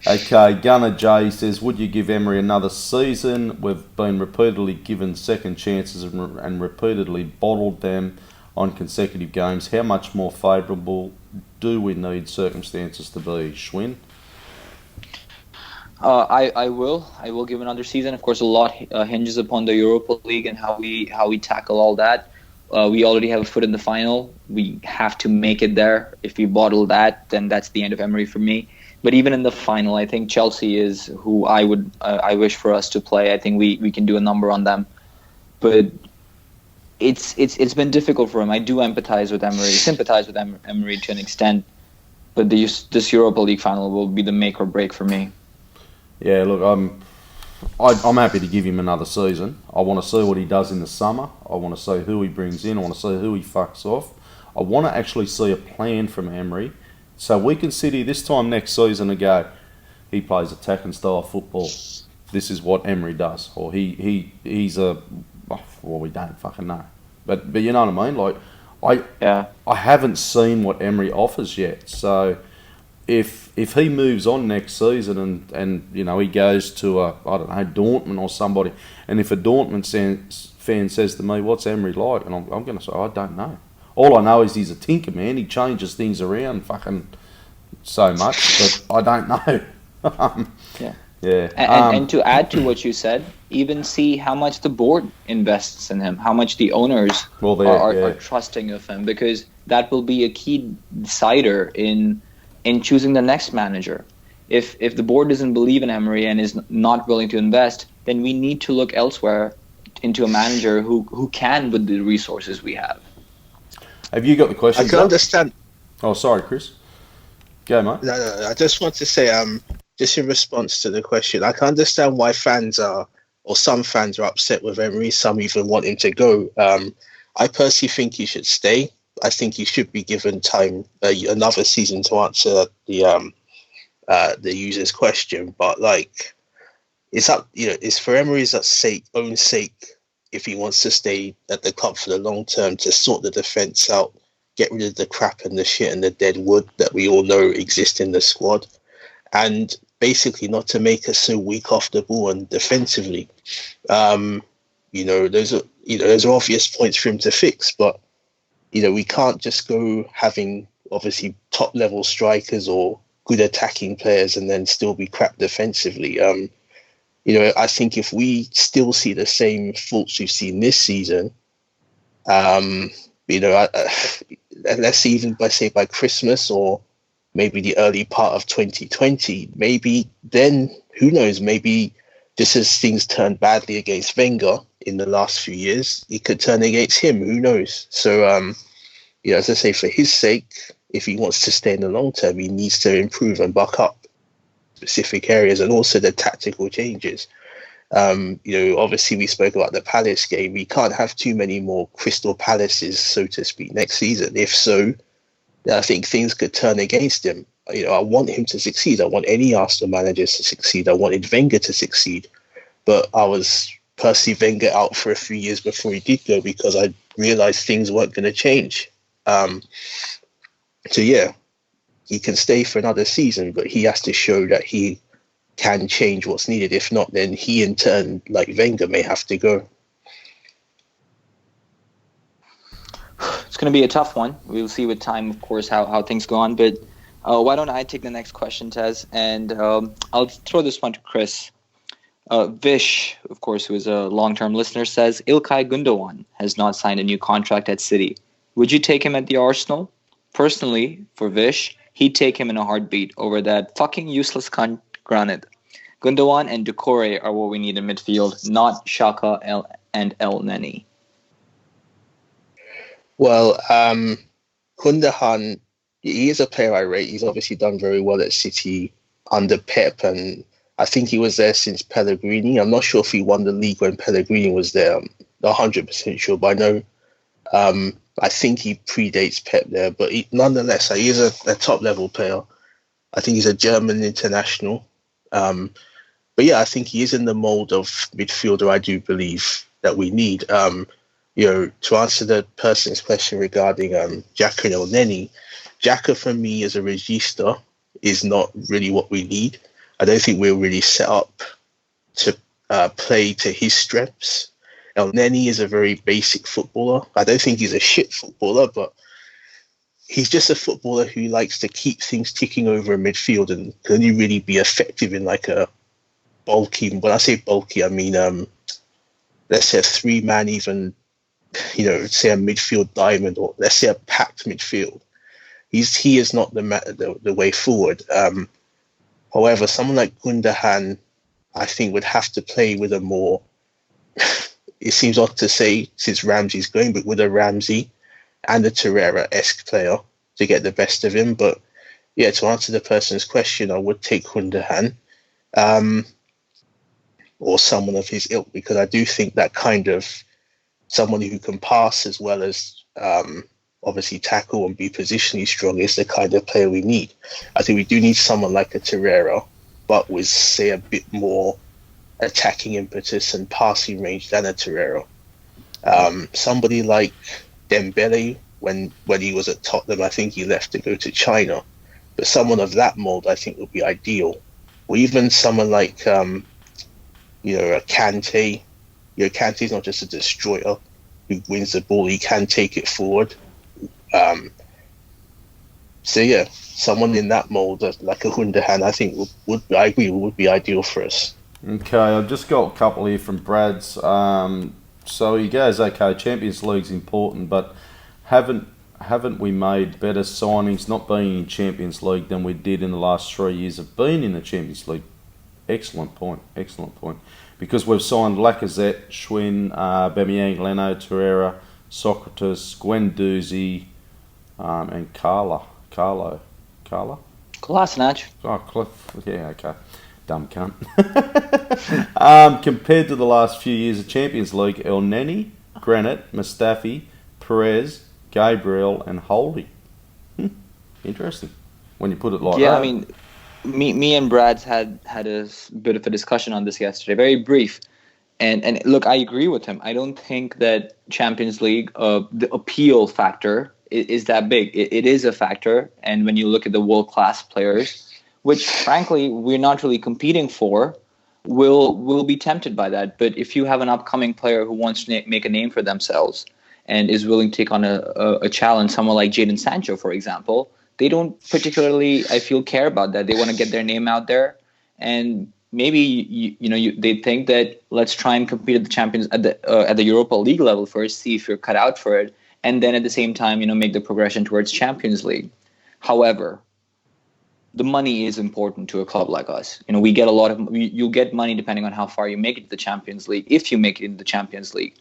Okay, Gunner J says, would you give Emery another season? We've been repeatedly given second chances and repeatedly bottled them on consecutive games. How much more favourable do we need circumstances to be, Schwinn? I will give another season. Of course, a lot hinges upon the Europa League and how we tackle all that. We already have a foot in the final. We have to make it there. If we bottle that, then that's the end of Emery for me. But even in the final, I think Chelsea is who I wish for us to play. I think we can do a number on them. But it's been difficult for him. I do sympathize with Emery to an extent. But this Europa League final will be the make or break for me. Yeah, look, I'm happy to give him another season. I want to see what he does in the summer. I want to see who he brings in. I want to see who he fucks off. I want to actually see a plan from Emery. So we can sit here this time next season and go, he plays attacking style football. This is what Emery does. Or he's a... Well, we don't fucking know. But you know what I mean? Like, I haven't seen what Emery offers yet. So if he moves on next season and you know, he goes to I don't know, Dortmund or somebody, and if a Dortmund fan says to me, what's Emery like? And I'm going to say, I don't know. All I know is he's a tinker, man. He changes things around fucking so much, but I don't know. Yeah. And to add to what you said, even see how much the board invests in him, how much the owners are trusting of him, because that will be a key decider in choosing the next manager. If the board doesn't believe in Emery and is not willing to invest, then we need to look elsewhere into a manager who can with the resources we have. Have you got the question? I can understand. Oh, sorry, Chris. Go, mate. No. I just want to say, just in response to the question, I can understand why some fans are upset with Emery. Some even want him to go. I personally think he should stay. I think he should be given time, another season, to answer the user's question. But like, it's up, it's for Emery's own sake. If he wants to stay at the club for the long term, to sort the defence out, get rid of the crap and the shit and the dead wood that we all know exist in the squad, and basically not to make us so weak off the ball and defensively. Those are obvious points for him to fix, but we can't just go having obviously top level strikers or good attacking players and then still be crap defensively. I think if we still see the same faults we've seen this season, let's see, even by Christmas or maybe the early part of 2020, maybe then, who knows, maybe just as things turned badly against Wenger in the last few years, it could turn against him, who knows? So, as I say, for his sake, if he wants to stay in the long term, he needs to improve and buck up specific areas and also the tactical changes. Obviously we spoke about the Palace game. We can't have too many more Crystal Palaces, so to speak, next season. If so, I think things could turn against him. I want him to succeed. I want any Arsenal managers to succeed. I wanted Wenger to succeed. But I was personally Wenger out for a few years before he did go, because I realised things weren't going to change. He can stay for another season, but he has to show that he can change what's needed. If not, then he in turn, like Wenger, may have to go. It's going to be a tough one. We'll see with time, of course, how things go on. But why don't I take the next question, Tez? And I'll throw this one to Chris. Vish, of course, who is a long-term listener, says Ilkay Gundogan has not signed a new contract at City. Would you take him at the Arsenal? Personally, for Vish, he'd take him in a heartbeat over that fucking useless cunt Granit. Gundogan and Doucouré are what we need in midfield, not Xhaka and El Neni. Well, Gundogan, he is a player I rate. He's obviously done very well at City under Pep, and I think he was there since Pellegrini. I'm not sure if he won the league when Pellegrini was there. I'm not 100% sure, but I know I think he predates Pep there. But nonetheless, he is a top-level player. I think he's a German international. But yeah, I think he is in the mould of midfielder I do believe that we need. To answer the person's question regarding Xhaka and El Neni, Xhaka for me as a regista is not really what we need. I don't think we're really set up to play to his strengths. El Neni is a very basic footballer. I don't think he's a shit footballer, but he's just a footballer who likes to keep things ticking over in midfield and can only really be effective in like a bulky. When I say bulky, I mean let's say a 3-man, even say a midfield diamond, or let's say a packed midfield. He is not the way forward. However, someone like Gundogan, I think, would have to play with a more. It seems odd to say since Ramsey's going, but with a Ramsey and a Torreira-esque player to get the best of him. But yeah, to answer the person's question, I would take Gundogan or someone of his ilk, because I do think that kind of someone who can pass as well as obviously tackle and be positionally strong is the kind of player we need. I think we do need someone like a Torreira, but with, say, a bit more attacking impetus and passing range than a Torreira. Somebody like Dembele, when he was at Tottenham, I think he left to go to China. But someone of that mould, I think, would be ideal. Or even someone like, a Kante. Kante's not just a destroyer who wins the ball; he can take it forward. Someone in that mould, like a Gundogan, I think would be ideal for us. Okay, I've just got a couple here from Brad's. So he goes, okay, Champions League's important, but haven't we made better signings not being in Champions League than we did in the last 3 years of being in the Champions League? Excellent point. Because we've signed Lacazette, Schwinn, Aubameyang, Leno, Torreira, Socrates, Guendouzi, and Carlo. Kolasinac. Oh, yeah, okay. Dumb cunt. Compared to the last few years of Champions League, El Neni, Granit, Mustafi, Perez, Gabriel, and Holding. Interesting when you put it like that. Yeah, I mean, me and Brad's had a bit of a discussion on this yesterday, very brief. And look, I agree with him. I don't think that Champions League, the appeal factor is that big. It is a factor. And when you look at the world-class players, which frankly we're not really competing for, we'll be tempted by that. But if you have an upcoming player who wants to make a name for themselves and is willing to take on a challenge, someone like Jadon Sancho, for example, they don't particularly, I feel, care about that. They want to get their name out there, and maybe they think that let's try and compete at the Champions at the Europa League level first, see if you're cut out for it, and then at the same time, make the progression towards Champions League. However, the money is important to a club like us. We get you'll get money depending on how far you make it to the Champions League, if you make it into the Champions League.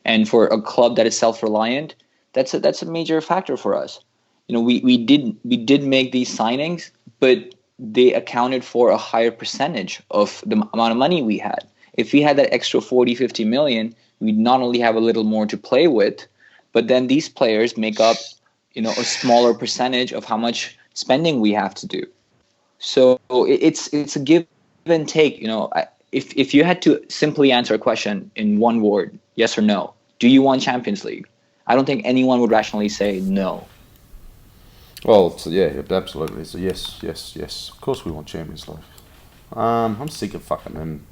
And for a club that is self-reliant, that's a major factor for us. We did make these signings, but they accounted for a higher percentage of the amount of money we had. If we had that extra 40, 50 million, we'd not only have a little more to play with, but then these players make up, a smaller percentage of how much spending we have to do. So it's a give and take. If you had to simply answer a question in one word, yes or no, do you want Champions League? I don't think anyone would rationally say no. Well, absolutely. So yes. Of course we want Champions League. I'm sick of fucking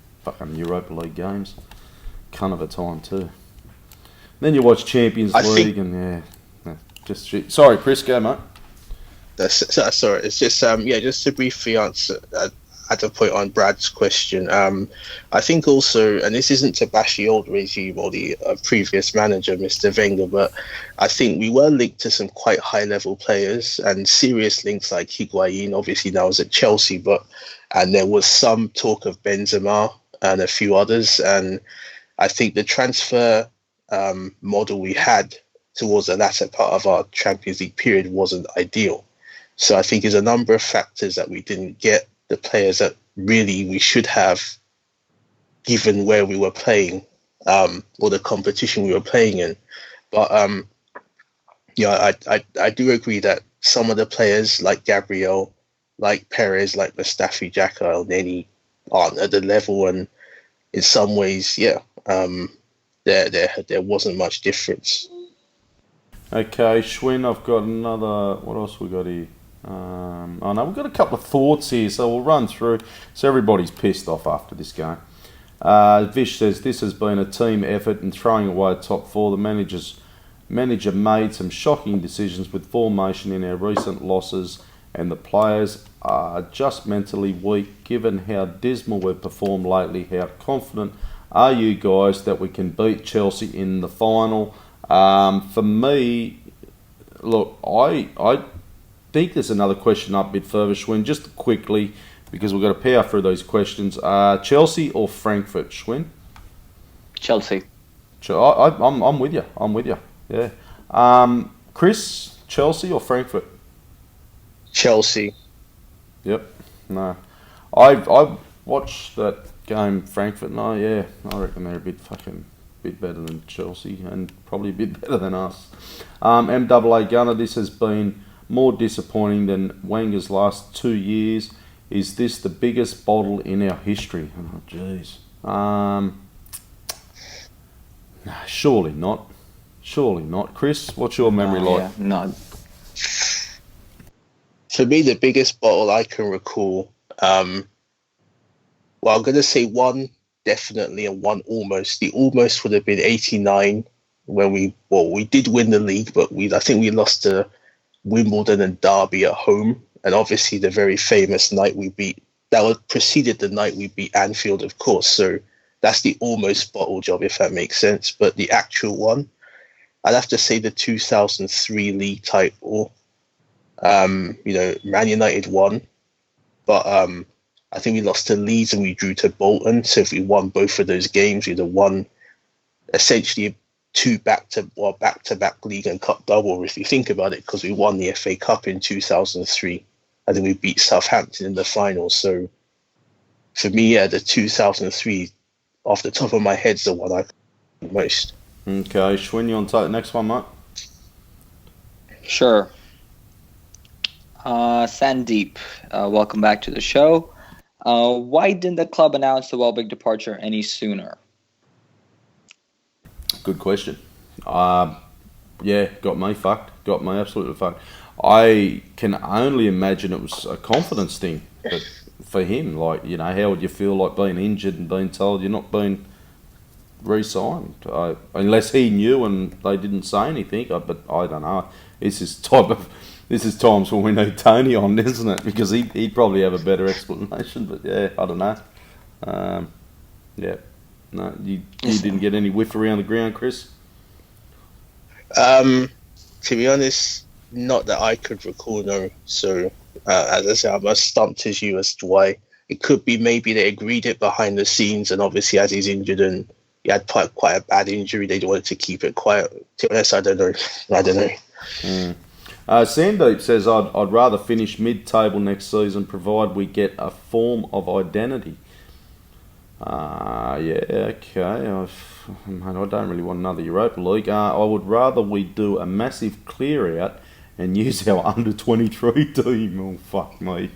Europa League games. Cunt of a time too. Then you watch Champions League and just shit. Sorry, Chris, go mate. That's sorry. It's just just to briefly answer at the point on Brad's question. I think also, and this isn't to bash the old regime or the previous manager, Mr. Wenger, but I think we were linked to some quite high-level players and serious links like Higuain, obviously now is at Chelsea, and there was some talk of Benzema and a few others, and I think the transfer model we had towards the latter part of our Champions League period wasn't ideal. So I think there's a number of factors that we didn't get the players that really we should have, given where we were playing, or the competition we were playing in. But I do agree that some of the players like Gabriel, like Perez, like Mustafi, Xhaka, El Neni aren't at the level, and in some ways, there wasn't much difference. Okay, Schwinn, I've got another. What else we got here? I know we've got a couple of thoughts here, so we'll run through. So everybody's pissed off after this game. Vish says this has been a team effort in throwing away top four. The manager made some shocking decisions with formation in our recent losses, and the players are just mentally weak. Given how dismal we've performed lately, how confident are you guys that we can beat Chelsea in the final? For me, look, I think there's another question up a bit further, Schwinn, just quickly, because we've got to power through those questions. Chelsea or Frankfurt, Schwinn? Chelsea. I'm with you. I'm with you. Yeah. Chris, Chelsea or Frankfurt? Chelsea. Yep. No. I watched that game, Frankfurt. No, yeah. I reckon they're a bit better than Chelsea and probably a bit better than us. MAA Gunner, this has been more disappointing than Wenger's last 2 years. Is this the biggest bottle in our history? Oh, jeez. Surely not. Surely not. Chris, what's your memory like? Yeah, no. For me, the biggest bottle I can recall, I'm going to say one definitely and one almost. The almost would have been 89 when we did win the league, but I think we lost to Wimbledon and Derby at home. And obviously the very famous night preceded the night we beat Anfield, of course. So that's the almost bottle job, if that makes sense. But the actual one, I'd have to say the 2003 league title. Man United won, but I think we lost to Leeds and we drew to Bolton. So if we won both of those games, we'd have won essentially two back-to-back league and cup double, if you think about it, because we won the FA Cup in 2003. I think we beat Southampton in the final. So for me, yeah, the 2003, off the top of my head, is the one I like most. Okay, Schwinn, you want to take the next one, mate? Sure. Sandeep, welcome back to the show. Why didn't the club announce the Welbeck departure any sooner? Good question. Got me fucked. Got me absolutely fucked. I can only imagine it was a confidence thing for him. Like, how would you feel like being injured and being told you're not being re-signed? Unless he knew and they didn't say anything. But I don't know. This is times when we need Tony on, isn't it? Because he'd probably have a better explanation. But yeah, I don't know. No, you didn't get any whiff around the ground, Chris? To be honest, not that I could recall, no. So, as I say, I'm as stumped as you as to why. It could be maybe they agreed it behind the scenes, and obviously as he's injured and he had quite a bad injury, they wanted to keep it quiet. To be honest, I don't know. Sandeep says, I'd rather finish mid-table next season, provided we get a form of identity. Okay. I don't really want another Europa League. I would rather we do a massive clear-out and use our under-23 team. Oh, fuck me.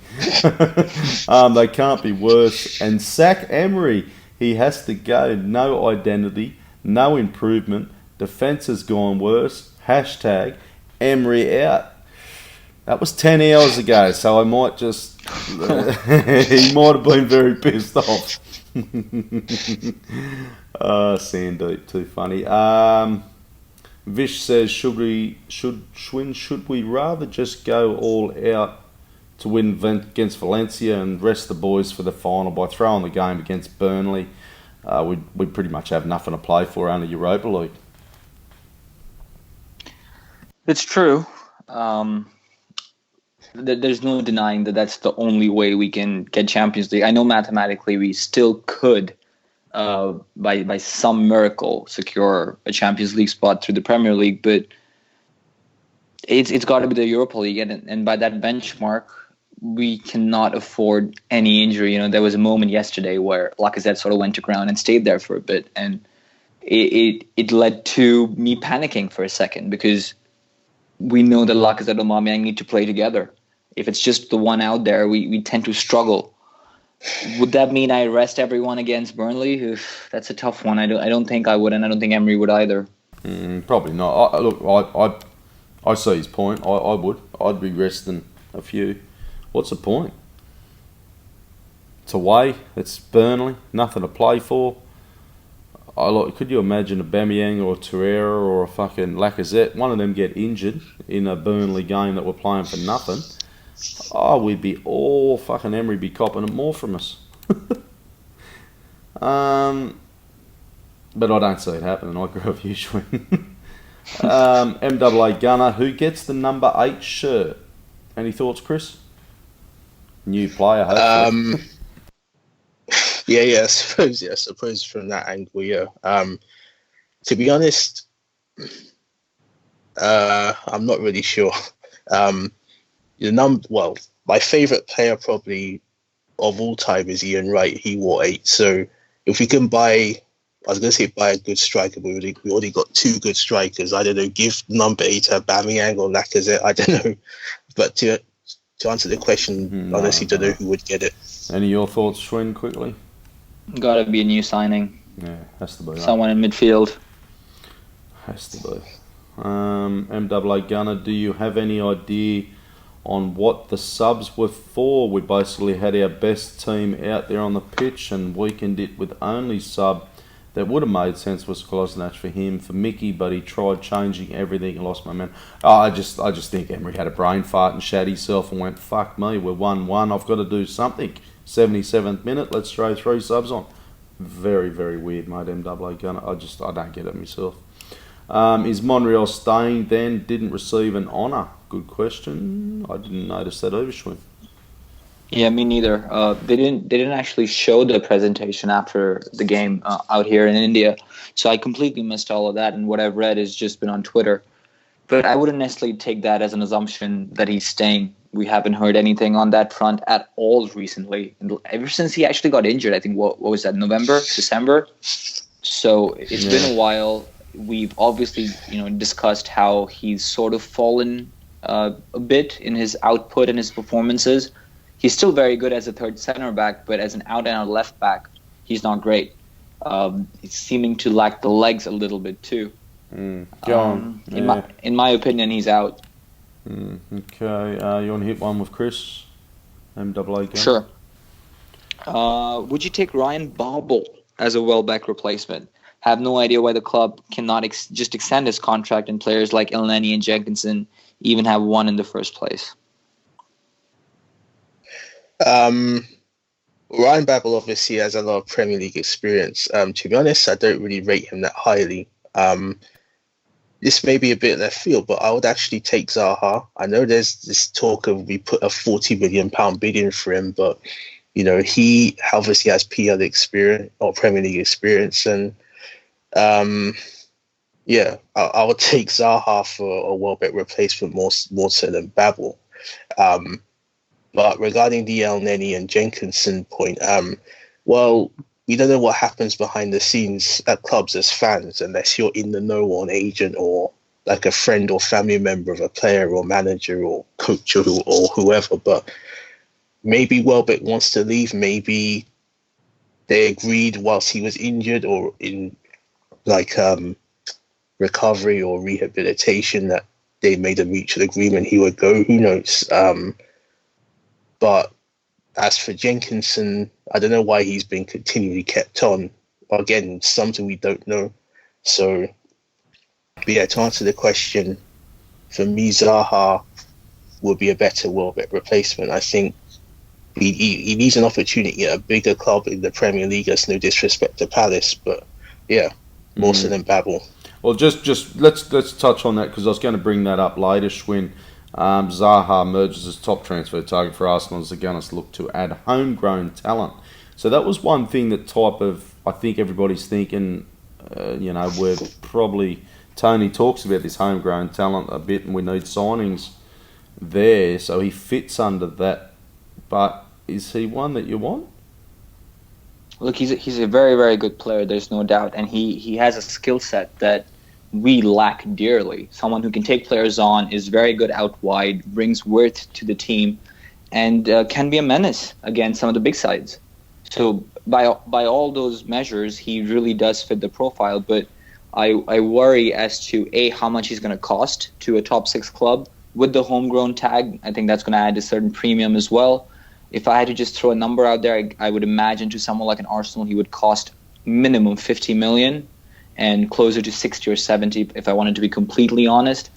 They can't be worse. And sack Emery. He has to go. No identity, no improvement. Defence has gone worse. # Emery out. That was 10 hours ago, so I might just... he might have been very pissed off. Sandeep, too funny. Vish says, should we rather just go all out to win against Valencia and rest the boys for the final by throwing the game against Burnley? We'd pretty much have nothing to play for, only Europa League. It's true. There's no denying that that's the only way we can get Champions League. I know mathematically we still could, by some miracle, secure a Champions League spot through the Premier League, but it's got to be the Europa League, and by that benchmark, we cannot afford any injury. There was a moment yesterday where Lacazette sort of went to ground and stayed there for a bit, and it led to me panicking for a second, because we know that Lacazette and Aubameyang need to play together. If it's just the one out there, we tend to struggle. Would that mean I rest everyone against Burnley? That's a tough one. I don't think I would, and I don't think Emery would either. Probably not. I see his point. I would. I'd be resting a few. What's the point? It's away. It's Burnley. Nothing to play for. Could you imagine a Aubameyang or a Torreira or a fucking Lacazette, one of them get injured in a Burnley game that we're playing for nothing? Oh, we'd be all fucking Emery be copping it more from us. But I don't see it happening. I agree with you, Schwinn. MAA Gunner, who gets the number 8 shirt? Any thoughts, Chris? New player, hopefully. Yeah, I suppose from that angle, yeah. To be honest, I'm not really sure. My favourite player probably of all time is Ian Wright. He wore 8. So if we can buy a good striker, but we already got 2 good strikers. I don't know, give number 8 to Aubameyang or Lacazette. I don't know. But to answer the question, honestly, don't know who would get it. Any of your thoughts, Schwinn, quickly? Got to be a new signing. Yeah, has to be. Someone in midfield. Has to be. MAA Gunner, do you have any idea on what the subs were for? We basically had our best team out there on the pitch and weakened it with only sub that would have made sense was Kolasinac for him, for Mickey, but he tried changing everything and lost momentum. I just think Emery had a brain fart and shat himself and went, fuck me, we're 1-1, I've got to do something. 77th minute, let's throw 3 subs on. Very, very weird, mate, MAA Gunner. I don't get it myself. Is Monreal staying then? Didn't receive an honour. Good question. I didn't notice that either, Schwinn. Yeah, me neither. They didn't actually show the presentation after the game out here in India, so I completely missed all of that. And what I've read has just been on Twitter. But I wouldn't necessarily take that as an assumption that he's staying. We haven't heard anything on that front at all recently. Ever since he actually got injured, I think, what was that, November, December? So it's been a while. We've obviously, discussed how he's sort of fallen a bit in his output and his performances. He's still very good as a third center back, but as an out-and-out left back, he's not great. He's seeming to lack the legs a little bit too. In my opinion, he's out. Okay, you want to hit one with Chris? MAA again? Sure. Would you take Ryan Babel as a Welbeck replacement? Have no idea why the club cannot just extend his contract, and players like Elneny and Jenkinson even have one in the first place. Ryan Babel obviously has a lot of Premier League experience. To be honest, I don't really rate him that highly. This may be a bit left field, but I would actually take Zaha. I know there's this talk of we put a £40 million bid in for him, but he obviously has PL experience or Premier League experience, and I would take Zaha for a Welbeck replacement more so than Babel. But regarding the Elneny and Jenkinson point, we don't know what happens behind the scenes at clubs as fans unless you're in the know or an agent or like a friend or family member of a player or manager or coach or whoever. But maybe Welbeck wants to leave. Maybe they agreed whilst he was injured or in recovery or rehabilitation that they made a mutual agreement he would go. Who knows? But as for Jenkinson, I don't know why he's been continually kept on. Again, something we don't know. So, to answer the question, for me, Zaha would be a better Welbeck replacement. I think he needs an opportunity at a bigger club in the Premier League. That's no disrespect to Palace, but more so than Babel. Well, just let's touch on that because I was going to bring that up later, Schwinn. Zaha emerges as top transfer target for Arsenal as the Gunners look to add homegrown talent. So that was one thing that I think everybody's thinking, where probably Tony talks about this homegrown talent a bit and we need signings there. So he fits under that. But is he one that you want? Look, he's a very, very good player, there's no doubt. And he has a skill set that we lack dearly. Someone who can take players on, is very good out wide, brings worth to the team, and can be a menace against some of the big sides. So by all those measures, he really does fit the profile. But I worry as to how much he's going to cost to a top 6 club, with the homegrown tag, I think that's going to add a certain premium as well. If I had to just throw a number out there, I would imagine to someone like an Arsenal, he would cost minimum 50 million and closer to 60 or 70 if I wanted to be completely honest.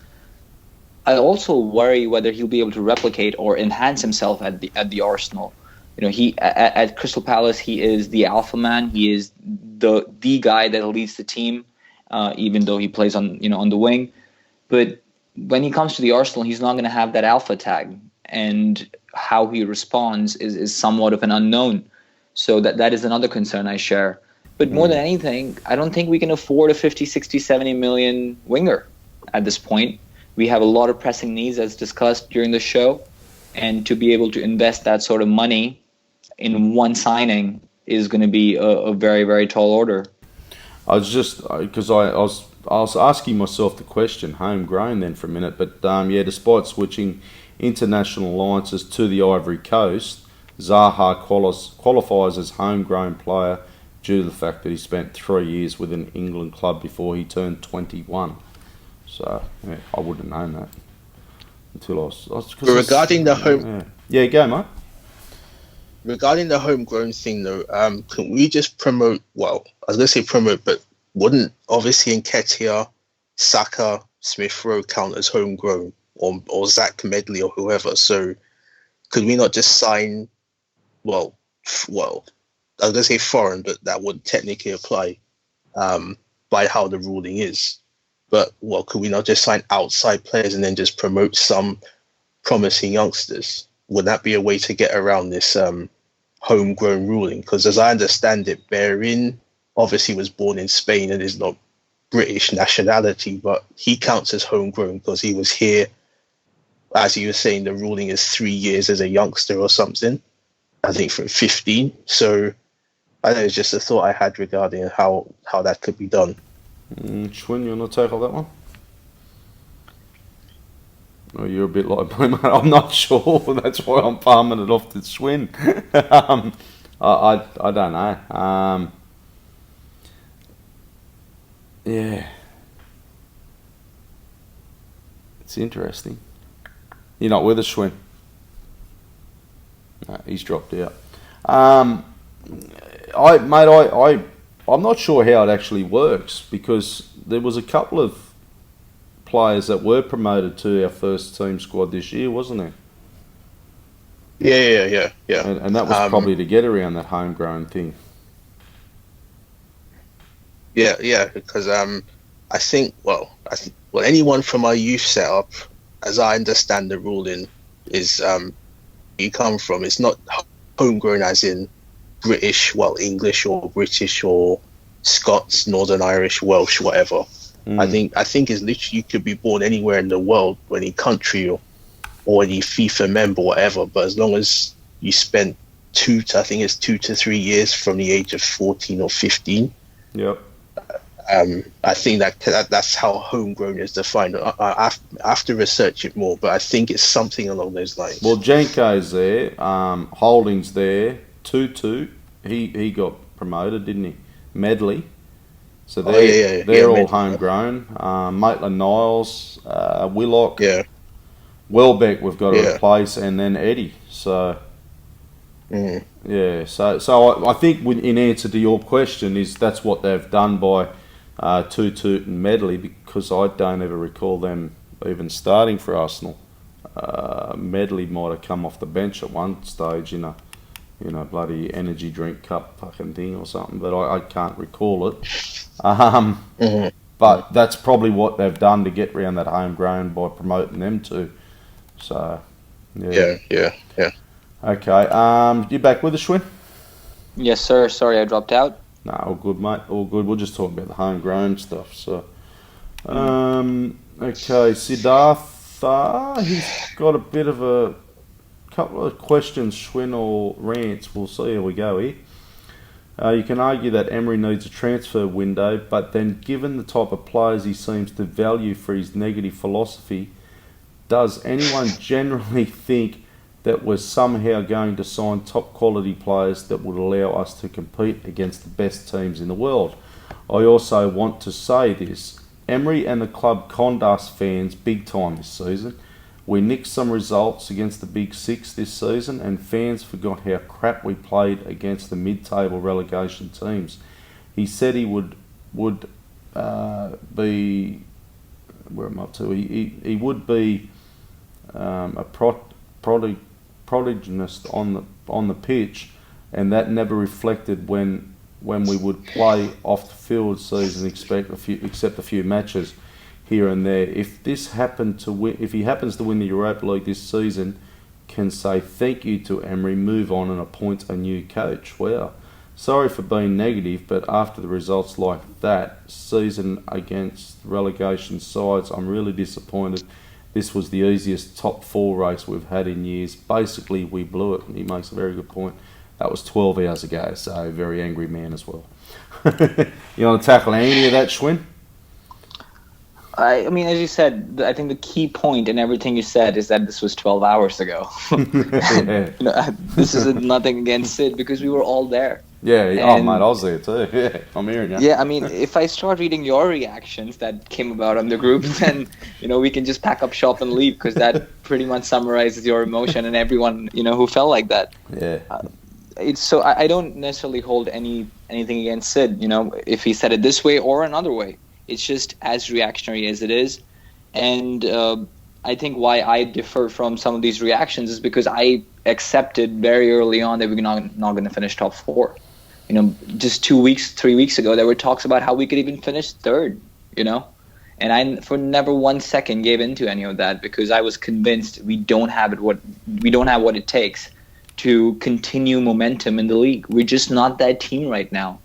I also worry whether he'll be able to replicate or enhance himself at the Arsenal. You know, he at Crystal Palace, he is the alpha man. He is the guy that leads the team, even though he plays on the wing. But when he comes to the Arsenal, he's not going to have that alpha tag, and how he responds is somewhat of an unknown. So that is another concern I share. But more than anything, I don't think we can afford a 50, 60, 70 million winger at this point. We have a lot of pressing needs, as discussed during the show, and to be able to invest that sort of money in one signing is going to be a very, very tall order. I was just because I was asking myself the question, homegrown then for a minute, but despite switching international alliances to the Ivory Coast, Zaha qualifies as homegrown player due to the fact that he spent 3 years with an England club before he turned 21. So yeah, I wouldn't have known that until I was regarding the home. Yeah, go mate. Regarding the homegrown thing, though, can we just promote? Well, I was going to say promote, but wouldn't obviously Nketiah, Saka, Smith Rowe count as homegrown, or Zach Medley or whoever? So could we not just sign? Well, I was going to say foreign, but that would technically apply by how the ruling is. But could we not just sign outside players and then just promote some promising youngsters? Would that be a way to get around this homegrown ruling? Because as I understand it, Bellerin obviously was born in Spain and is not British nationality, but he counts as homegrown because he was here. As you were saying, the ruling is 3 years as a youngster or something. I think from 15. So I know it's just a thought I had regarding how that could be done. Schwinn, you want to tackle that one? Oh, you're a bit like me, mate. I'm not sure. That's why I'm palming it off to Schwinn. I don't know. Yeah. It's interesting. You're not with us, Schwinn? No, he's dropped out. I'm not sure how it actually works, because there was a couple of players that were promoted to our first team squad this year, wasn't there? Yeah. And that was probably to get around that homegrown thing. Yeah, because I think anyone from our youth setup, as I understand the ruling, is you come from, it's not homegrown as in British, English or British or Scots, Northern Irish, Welsh, whatever. I think it's literally you could be born anywhere in the world, any country or any FIFA member, whatever. But as long as you spent 2 to 3 years from the age of 14 or 15. Yep. I think that's how homegrown is defined. I have to research it more, but I think it's something along those lines. Well, Jenko's there, Holding's there, Tutu, he got promoted, didn't he? Medley. So they're all homegrown. Maitland-Niles, Willock, Welbeck we've got to replace, and then Eddie. So so I think in answer to your question is that's what they've done by Tutu and Medley, because I don't ever recall them even starting for Arsenal. Medley might have come off the bench at one stage in a bloody energy drink cup fucking thing or something, but I can't recall it. But that's probably what they've done to get around that homegrown by promoting them too. So yeah. Okay, you back with us, Schwinn? Yes, sir. Sorry, I dropped out. No, all good, mate. All good. We'll just talk about the homegrown stuff. So, okay, Siddhartha, he's got a bit of a couple of questions, Schwinn, or rants. We'll see how we go here. You can argue that Emery needs a transfer window, but then given the type of players he seems to value for his negative philosophy, does anyone generally think that we're somehow going to sign top quality players that would allow us to compete against the best teams in the world? I also want to say this. Emery and the club conned us fans big time this season. We nicked some results against the Big Six this season, and fans forgot how crap we played against the mid-table relegation teams. He said he would be... Where am I up to? He would be a protagonist on the pitch, and that never reflected when we would play off the field season, except a few matches here and there. If he happens to win the Europa League this season, can say thank you to Emery, move on and appoint a new coach. Wow. Sorry for being negative, but after the results like that season against relegation sides, I'm really disappointed. This was the easiest top 4 race we've had in years. Basically, we blew it. He makes a very good point. That was 12 hours ago, so very angry man as well. You want to tackle any of that, Schwinn? I mean, as you said, I think the key point in everything you said is that this was 12 hours ago. Yeah. This is nothing against Sid because we were all there. Yeah, oh mate, I was there too. Yeah, I'm hearing you. Yeah, I mean, if I start reading your reactions that came about on the group, then we can just pack up shop and leave because that pretty much summarizes your emotion and everyone who felt like that. Yeah. It's so I don't necessarily hold anything against Sid. If he said it this way or another way. It's just as reactionary as it is. And I think why I differ from some of these reactions is because I accepted very early on that we're not going to finish top 4. Just 3 weeks ago, there were talks about how we could even finish third, And I, for never 1 second, gave into any of that because I was convinced we don't have what it takes to continue momentum in the league. We're just not that team right now.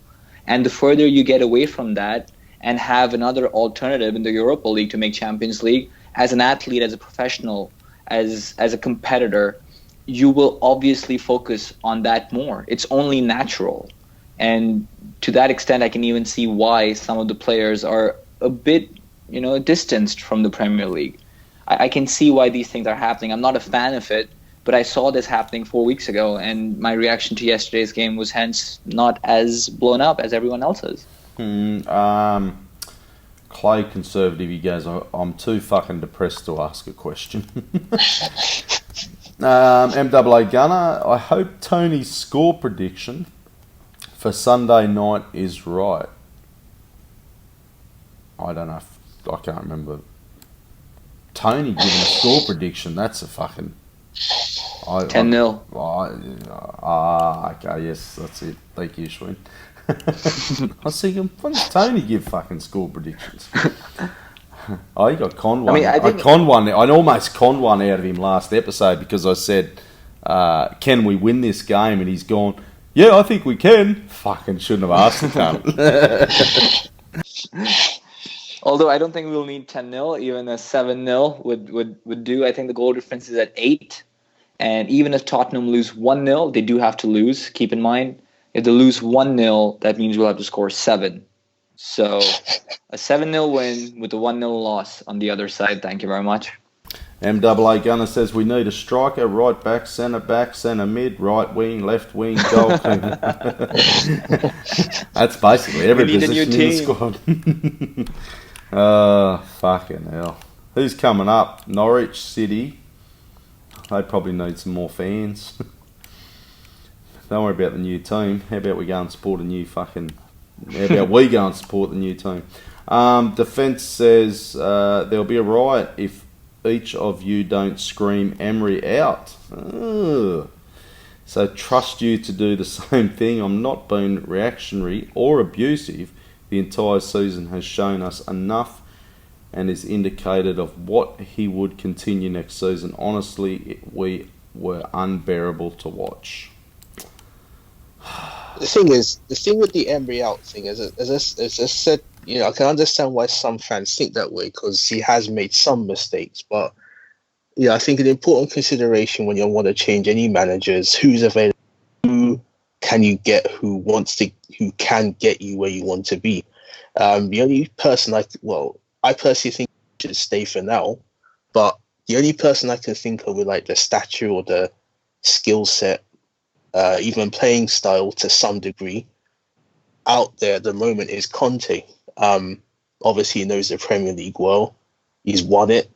And the further you get away from that, and have another alternative in the Europa League to make Champions League, as an athlete, as a professional, as a competitor, you will obviously focus on that more. It's only natural. And to that extent, I can even see why some of the players are a bit, distanced from the Premier League. I can see why these things are happening. I'm not a fan of it, but I saw this happening 4 weeks ago, and my reaction to yesterday's game was hence not as blown up as everyone else's. Clay Conservative, he goes, I'm too fucking depressed to ask a question. MAA Gunner, I hope Tony's score prediction for Sunday night is right. I don't know. I can't remember. Tony giving a score prediction, that's a fucking... 10-0. Okay, yes, that's it. Thank you, Schwinn. I was thinking, when does Tony give fucking score predictions? I got conned one. I almost conned one out of him last episode because I said, can we win this game? And he's gone, yeah, I think we can. Fucking shouldn't have asked the cunt. Although I don't think we'll need 10-0, even a 7-0 would do. I think the goal difference is at 8. And even if Tottenham lose 1-0, they do have to lose, keep in mind. If they lose 1-0, that means we'll have to score 7. So a 7-0 win with a 1-0 loss on the other side. Thank you very much. MAA Gunner says we need a striker, right back, centre mid, right wing, left wing, goalkeeper. That's basically every position in the squad. Fucking hell. Who's coming up? Norwich City. They probably need some more fans. Don't worry about the new team. How about we go and support the new team? Defence says there'll be a riot if each of you don't scream Emery out. Ugh. So trust you to do the same thing. I'm not being reactionary or abusive. The entire season has shown us enough and is indicated of what he would continue next season. Honestly, we were unbearable to watch. The thing with the Emery out thing is, as I said, I can understand why some fans think that way because he has made some mistakes. But I think an important consideration when you want to change any managers, who's available, who can you get, who can get you where you want to be. The only person I personally think should stay for now, but the only person I can think of with like the stature or the skill set, even playing style to some degree, out there at the moment is Conte. Obviously, he knows the Premier League well. He's won it.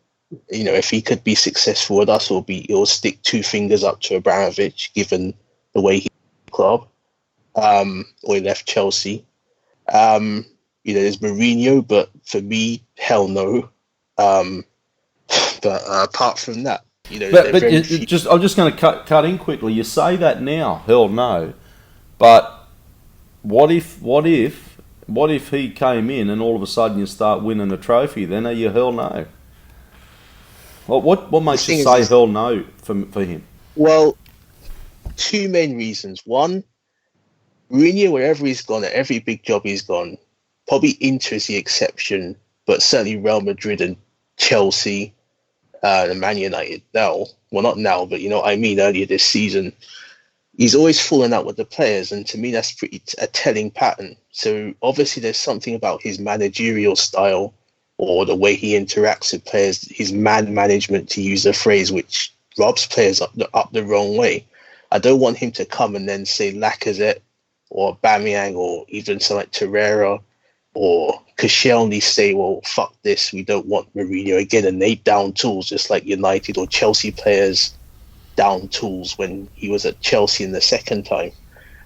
if he could be successful with us, he'll stick two fingers up to Abramovich, given the way he club, or he left Chelsea. There's Mourinho, but for me, hell no. But apart from that, I'm just going to cut in quickly. You say that now, hell no. But what if he came in and all of a sudden you start winning a trophy? Then are you hell no? What makes you say hell no for him? Well, two main reasons. One, Mourinho, wherever he's gone, at every big job he's gone, probably Inter is the exception, but certainly Real Madrid and Chelsea and Man United now. Well, not now, but you know what I mean, earlier this season. He's always fallen out with the players, and to me, that's pretty a telling pattern. So obviously, there's something about his managerial style or the way he interacts with players, his man management, to use a phrase, which rubs players up the wrong way. I don't want him to come and then say Lacazette or Aubameyang or even someone like Torreira or Koscielny say, well, fuck this, we don't want Mourinho again, and they down tools just like United or Chelsea players down tools when he was at Chelsea in the second time.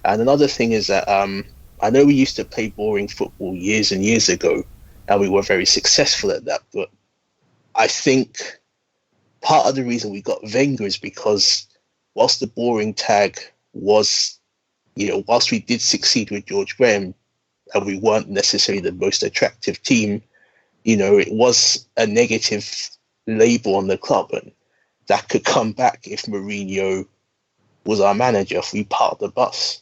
And another thing is that I know we used to play boring football years and years ago, and we were very successful at that, but I think part of the reason we got Wenger is because whilst the boring tag was, whilst we did succeed with George Graham and we weren't necessarily the most attractive team, it was a negative label on the club, and that could come back if Mourinho was our manager, if we parked the bus.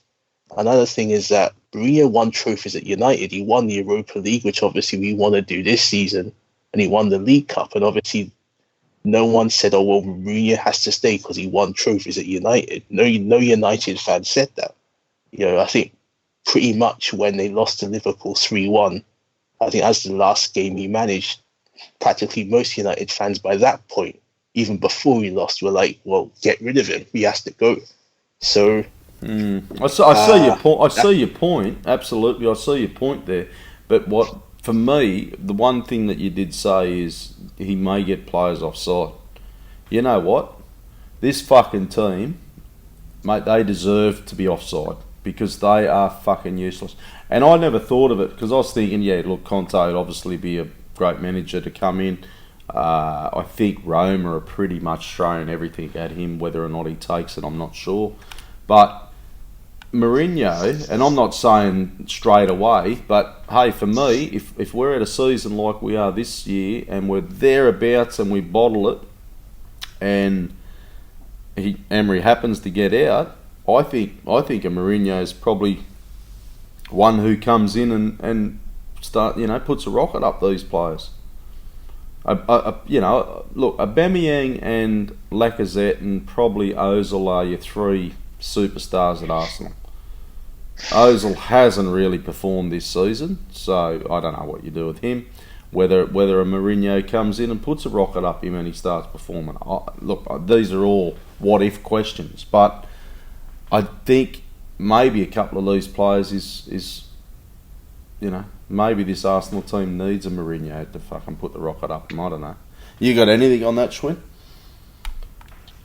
Another thing is that Mourinho won trophies at United. He won the Europa League, which obviously we want to do this season, and he won the League Cup, and obviously no one said, oh, well, Mourinho has to stay because he won trophies at United. No United fan said that. I think pretty much when they lost to Liverpool 3-1, I think that's the last game he managed. Practically most United fans by that point, even before we lost, were like, well, get rid of him. He has to go. So I see your point. I see your point. Absolutely, I see your point there. But for me, the one thing that you did say is he may get players offside. You know what? This fucking team, mate, they deserve to be offside because they are fucking useless. And I never thought of it because I was thinking, yeah, look, Conte would obviously be a great manager to come in. I think Roma are pretty much throwing everything at him. Whether or not he takes it, I'm not sure. But Mourinho, and I'm not saying straight away, but hey, for me, if we're at a season like we are this year and we're thereabouts and we bottle it, and Emery happens to get out, I think a Mourinho is probably one who comes in and puts a rocket up these players. Look, Aubameyang and Lacazette and probably Ozil are your three superstars at Arsenal. Ozil hasn't really performed this season, so I don't know what you do with him. Whether a Mourinho comes in and puts a rocket up him and he starts performing. Look, these are all what-if questions, but I think maybe a couple of these players is maybe this Arsenal team needs a Mourinho to fucking put the rocket up him. I don't know. You got anything on that, Schwinn?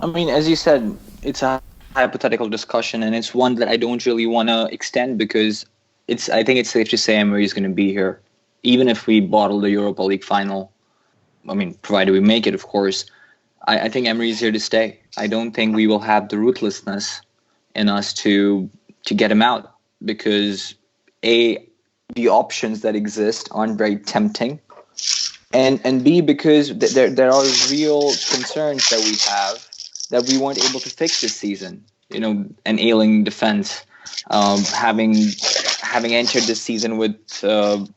I mean, as you said, it's a hypothetical discussion, and it's one that I don't really want to extend because I think it's safe to say Emery is going to be here, even if we bottle the Europa League final. I mean, provided we make it, of course. I think Emery is here to stay. I don't think we will have the ruthlessness in us to get him out because the options that exist aren't very tempting, and B, because there are real concerns that we have that we weren't able to fix this season. An ailing defense, having entered this season with a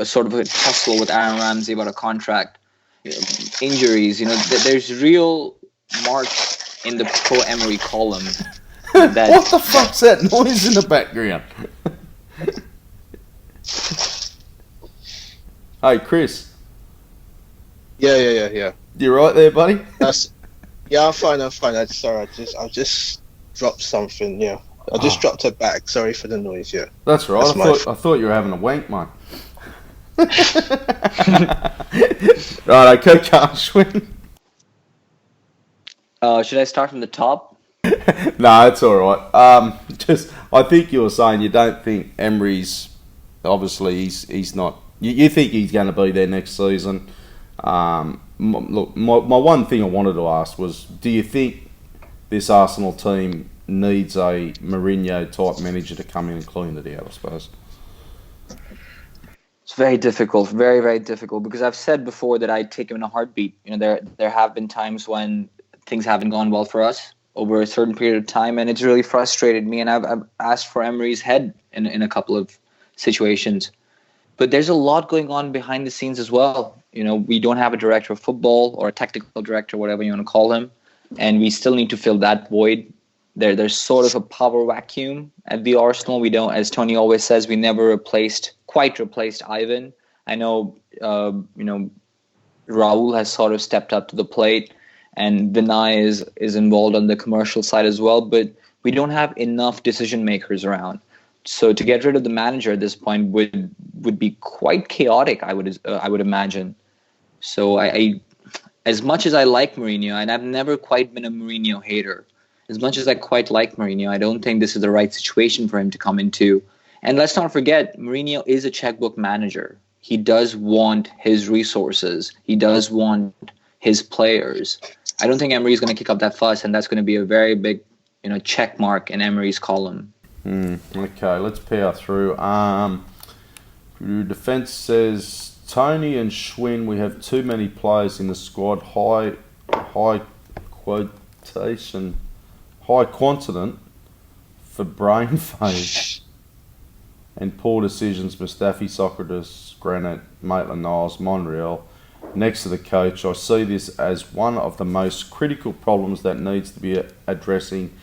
sort of a tussle with Aaron Ramsey about a contract, injuries. There's real marks in the pro Emery column. What the fuck's that noise in the background? Hey, Chris. Yeah. You right there, buddy? I'm fine. Sorry, I just dropped something. Yeah, I just dropped a bag. Sorry for the noise. Yeah. That's right. I thought you were having a wank, mate. Right, okay, Schwinn. Should I start from the top? No, it's all right. I think you were saying you don't think Emery's obviously he's not. You think he's going to be there next season? Look, my one thing I wanted to ask was, do you think this Arsenal team needs a Mourinho type manager to come in and clean it out? I suppose It's very difficult, very, very difficult, because I've said before that I'd take him in a heartbeat. There have been times when things haven't gone well for us over a certain period of time, and it's really frustrated me, and I've asked for Emery's head in a couple of situations. But there's a lot going on behind the scenes as well. We don't have a director of football or a technical director, whatever you want to call him, and we still need to fill that void. There's sort of a power vacuum at the Arsenal. We don't, as Tony always says, we never quite replaced Ivan. I know, Raul has sort of stepped up to the plate, and Vinay is involved on the commercial side as well, but we don't have enough decision makers around. So to get rid of the manager at this point would be quite chaotic, I would imagine. So I as much as I like Mourinho, and I've never quite been a Mourinho hater, as much as I quite like Mourinho, I don't think this is the right situation for him to come into. And let's not forget, Mourinho is a checkbook manager. He does want his resources. He does want his players. I don't think Emery's going to kick up that fuss, and that's going to be a very big, check mark in Emery's column. Okay, let's power through. Defence says Tony and Schwinn, we have too many players in the squad. High quantity for brain fade and poor decisions. Mustafi, Socrates, Granit, Maitland-Niles, Monreal. Next to the coach, I see this as one of the most critical problems that needs to be addressing.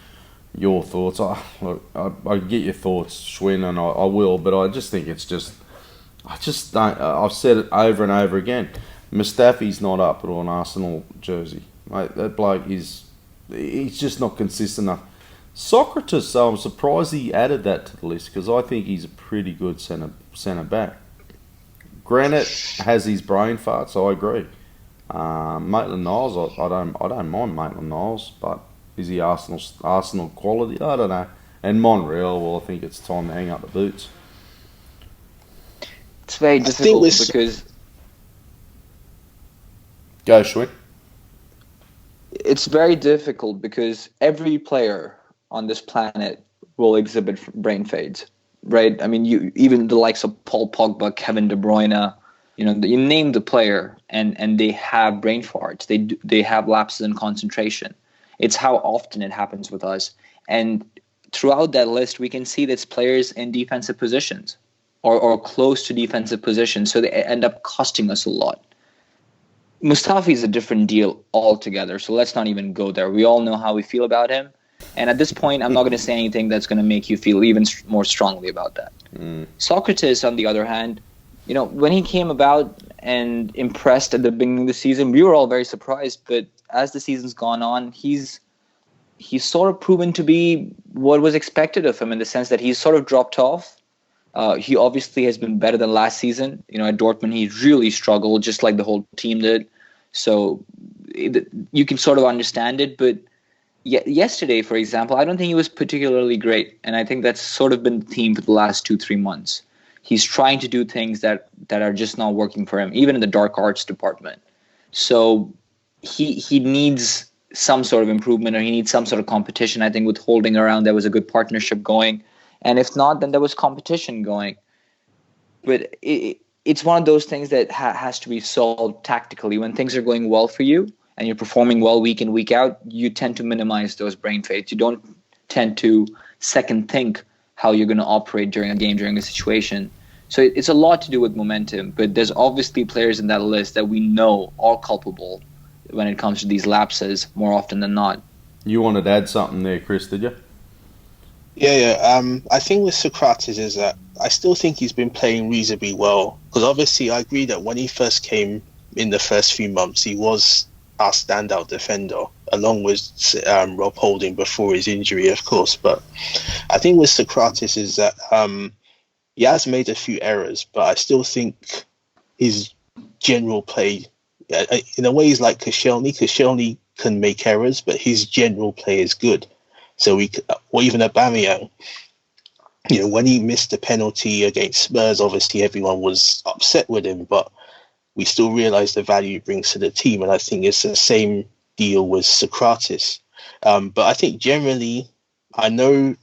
Your thoughts? I get your thoughts, Schwinn, and I will, but I just think I just don't. I've said it over and over again. Mustafi's not up at all an Arsenal jersey, mate. That bloke he's just not consistent enough. Socrates, I'm surprised he added that to the list because I think he's a pretty good centre back. Granit has his brain farts, I agree. Maitland-Niles, I don't mind Maitland-Niles, but is he Arsenal quality? I don't know. And Monreal, well, I think it's time to hang up the boots. It's very difficult because... Go, Schwinn. It's very difficult because every player on this planet will exhibit brain fades, right? I mean, even the likes of Paul Pogba, Kevin De Bruyne, you name the player, and they have brain farts. They have lapses in concentration. It's how often it happens with us. And throughout that list, we can see that it's players in defensive positions or close to defensive positions. So they end up costing us a lot. Mustafi is a different deal altogether. So let's not even go there. We all know how we feel about him. And at this point, I'm not going to say anything that's going to make you feel even more strongly about that. Socrates, on the other hand, when he came about and impressed at the beginning of the season, we were all very surprised. But as the season's gone on, he's sort of proven to be what was expected of him in the sense that he's sort of dropped off. He obviously has been better than last season. At Dortmund, he really struggled, just like the whole team did. So you can sort of understand it. But yesterday, for example, I don't think he was particularly great. And I think that's sort of been the theme for the last 2-3 months. He's trying to do things that are just not working for him, even in the dark arts department. So he needs some sort of improvement, or he needs some sort of competition. I think with Holding around, there was a good partnership going. And if not, then there was competition going. But it's one of those things that has to be solved tactically. When things are going well for you and you're performing well week in, week out, you tend to minimize those brain fades. You don't tend to second think how you're going to operate during a game, during a situation. So it's a lot to do with momentum. But there's obviously players in that list that we know are culpable when it comes to these lapses more often than not. You wanted to add something there, Chris, did you? Yeah. I think with Socrates is that I still think he's been playing reasonably well. Because obviously I agree that when he first came in the first few months, he was our standout defender, along with Rob Holding before his injury, of course. But I think with Socrates is that he has made a few errors, but I still think his general play, in a way, he's like Koscielny. Koscielny can make errors, but his general play is good. So or even Aubameyang, when he missed the penalty against Spurs, obviously everyone was upset with him, but we still realise the value he brings to the team, and I think it's the same deal with Socrates. But I think generally, I know,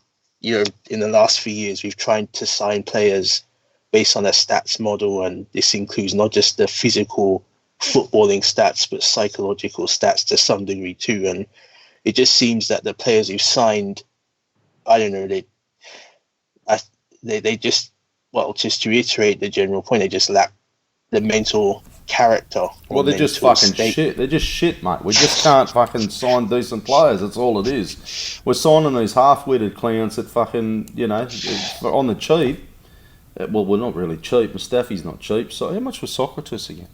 in the last few years, we've tried to sign players based on a stats model, and this includes not just the physical footballing stats, but psychological stats to some degree too. And it just seems that the players we've signed, I don't know, they just, just to reiterate the general point, they just lack the mental character. Well, they're just fucking shit. They're just shit, mate. We just can't fucking sign decent players. That's all it is. We're signing these half-witted clowns that fucking, on the cheap. Well, we're not really cheap. Mustafi's not cheap. So how much was Socrates again?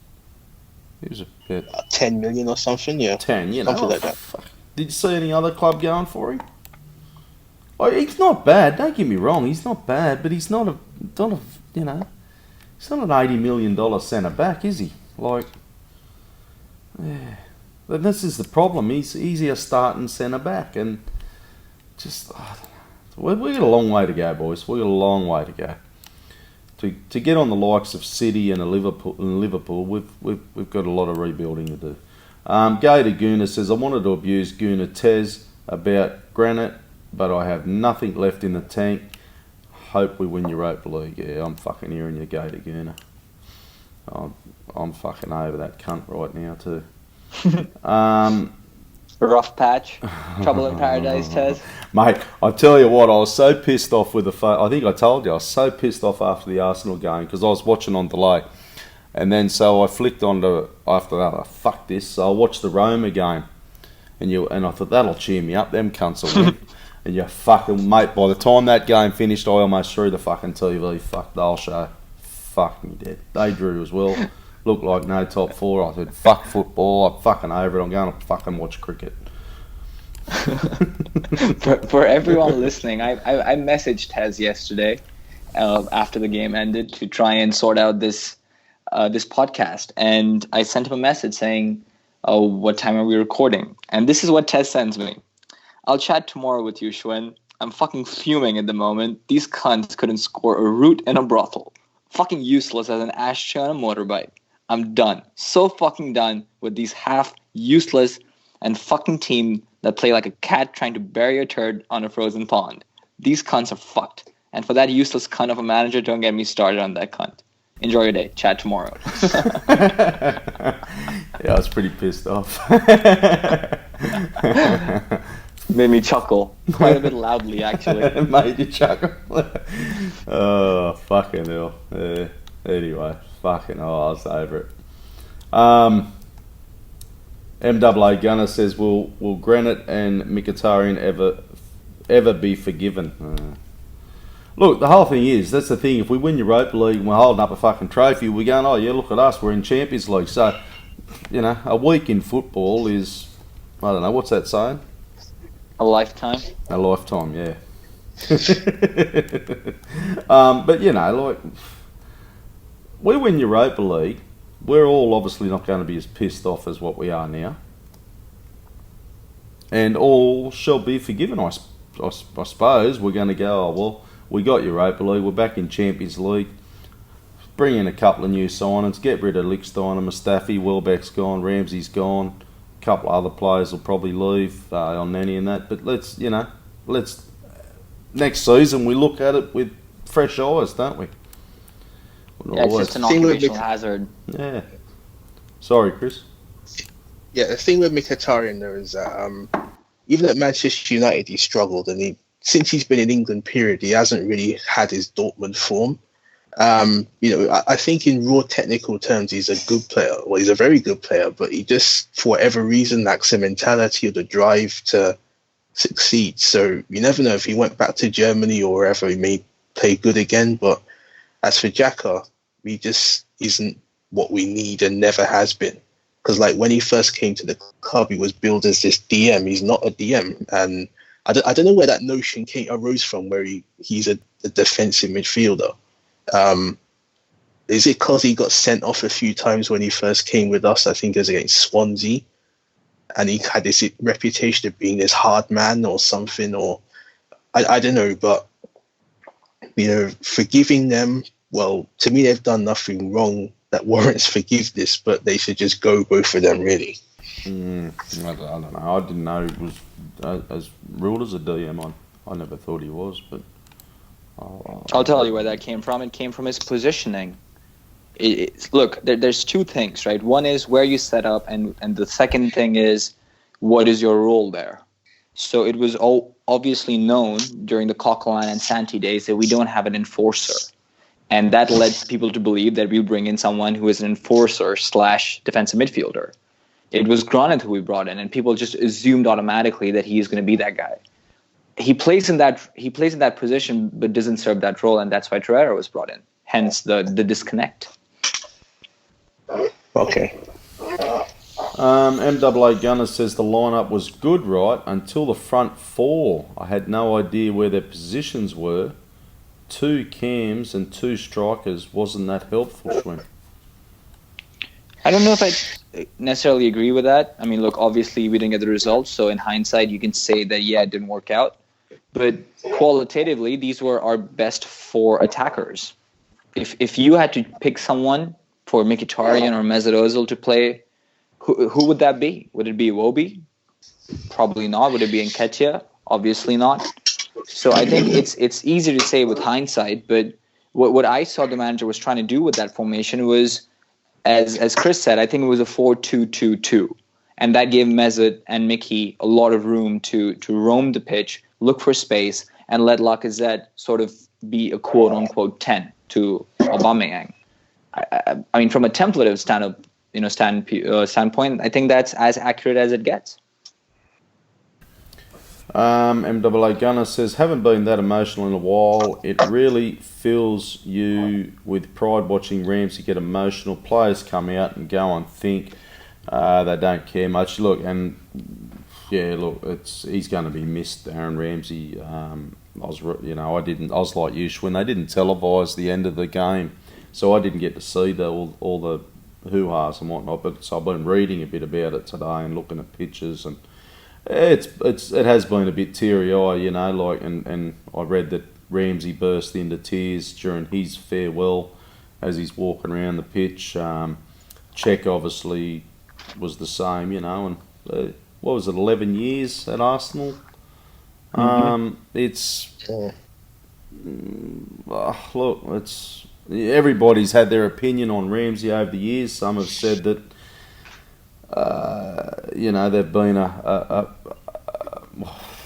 He was about 10 million or something, yeah. 10, something like that. Fuck. Did you see any other club going for him? Oh, he's not bad. Don't get me wrong. He's not bad, but he's not a he's not an $80 million centre back, is he? Like, yeah. But this is the problem. He's easier starting centre back, and just we got a long way to go, boys. We got a long way to go. To get on the likes of City and Liverpool, we've got a lot of rebuilding to do. Gator Guna says, I wanted to abuse Guna Tez about Granite, but I have nothing left in the tank. Hope we win Europa League. Yeah, I'm fucking hearing you, Gator Guna. I'm fucking over that cunt right now too. Rough patch. Trouble in paradise, Tez. Mate, I tell you what, I was so pissed off with I think I told you, I was so pissed off after the Arsenal game because I was watching on delay. And then so I flicked on to, after that, fuck this, so I watched the Roma game. And I thought, that'll cheer me up, them cunts will win. And you fucking, mate, by the time that game finished, I almost threw the fucking TV. Fuck, they'll show. Fuck me dead. They drew as well. Looked like no top four. I said, fuck football. I'm fucking over it. I'm going to fucking watch cricket. For everyone listening, I messaged Tez yesterday after the game ended to try and sort out this podcast. And I sent him a message saying, oh, what time are we recording? And this is what Tez sends me. I'll chat tomorrow with you, Schwinn. I'm fucking fuming at the moment. These cunts couldn't score a root in a brothel. Fucking useless as an ashtray on a motorbike. I'm done. So fucking done with these half useless and fucking team that play like a cat trying to bury a turd on a frozen pond. These cunts are fucked. And for that useless cunt of a manager, don't get me started on that cunt. Enjoy your day. Chat tomorrow. Yeah, I was pretty pissed off. Made me chuckle. Quite a bit loudly, actually. Made you chuckle? Oh, fucking hell. Anyway, fucking hell, I was over it. MAA Gunner says, will Granite and Mkhitaryan ever be forgiven? Look, the whole thing is, that's the thing, if we win Europa League and we're holding up a fucking trophy, we're going, oh yeah, look at us, we're in Champions League. So, a week in football is, I don't know, what's that saying? A lifetime? A lifetime, yeah. But, like, we win Europa League, we're all obviously not going to be as pissed off as what we are now. And all shall be forgiven, I suppose. We're going to go, oh, well, we got Europa League, we're back in Champions League. Bring in a couple of new signings, get rid of Lichtsteiner, Mustafi, Welbeck's gone, Ramsey's gone. A couple of other players will probably leave on Nanny and that. But let's next season we look at it with fresh eyes, don't we? Yeah, it's just an occupational hazard. Yeah. Sorry, Chris. Yeah, the thing with Mkhitaryan though is that even at Manchester United he struggled, and since he's been in England, he hasn't really had his Dortmund form. I think in raw technical terms he's a good player. Well, he's a very good player, but he just, for whatever reason, lacks the mentality or the drive to succeed. So you never know, if he went back to Germany or wherever, he may play good again. But as for Xhaka, he just isn't what we need and never has been. Because like when he first came to the club, he was billed as this DM. He's not a DM, and I don't know where that notion arose from, where he's a defensive midfielder. Is it because he got sent off a few times when he first came with us? I think it was against Swansea. and he had this reputation of being this hard man or something, or I don't know, but forgiving them, well, to me they've done nothing wrong that warrants forgiveness, but they should just go, both of them, really. I don't know. I didn't know it was as ruled as a DM. I never thought he was, but I'll tell you where that came from. It came from his positioning. Look, there's two things, right? One is where you set up, and the second thing is what is your role there. So it was obviously known during the Coquelin and Santi days that we don't have an enforcer. And that led people to believe that we bring in someone who is an enforcer / defensive midfielder. It was Granit who we brought in, and people just assumed automatically that he is going to be that guy. He plays in that position, but doesn't serve that role, and that's why Torreira was brought in. Hence the disconnect. Okay. MAA Gunner says the lineup was good, right? Until the front four. I had no idea where their positions were. 2 cams and 2 strikers. Wasn't that helpful, Schwinn? I don't know if I necessarily agree with that. I mean, look, obviously we didn't get the results, so in hindsight you can say that, yeah, it didn't work out. But qualitatively, these were our best 4 attackers. If you had to pick someone for Mkhitaryan or Mesut Ozil to play, who would that be? Would it be Iwobi? Probably not. Would it be Nketiah? Obviously not. So I think it's easy to say with hindsight, but what I saw the manager was trying to do with that formation was, as Chris said, I think it was a 4-2-2-2. And that gave Mesut and Mickey a lot of room to roam the pitch, look for space, and let Lacazette sort of be a quote-unquote 10 to Aubameyang. I mean, from a templative standpoint, I think that's as accurate as it gets. MAA Gunner says, haven't been that emotional in a while. It really fills you with pride watching Ramsey get emotional. Players come out and go and think they don't care much. Look, and yeah, look, he's going to be missed, Aaron Ramsey. I was like you, when they didn't televise the end of the game, so I didn't get to see all the hoo-has and whatnot. But so I've been reading a bit about it today and looking at pictures, and it has been a bit teary-eyed, and I read that Ramsey burst into tears during his farewell as he's walking around the pitch. Czech obviously was the same, and what was it, 11 years at Arsenal? Everybody's had their opinion on Ramsey over the years. Some have said that they've been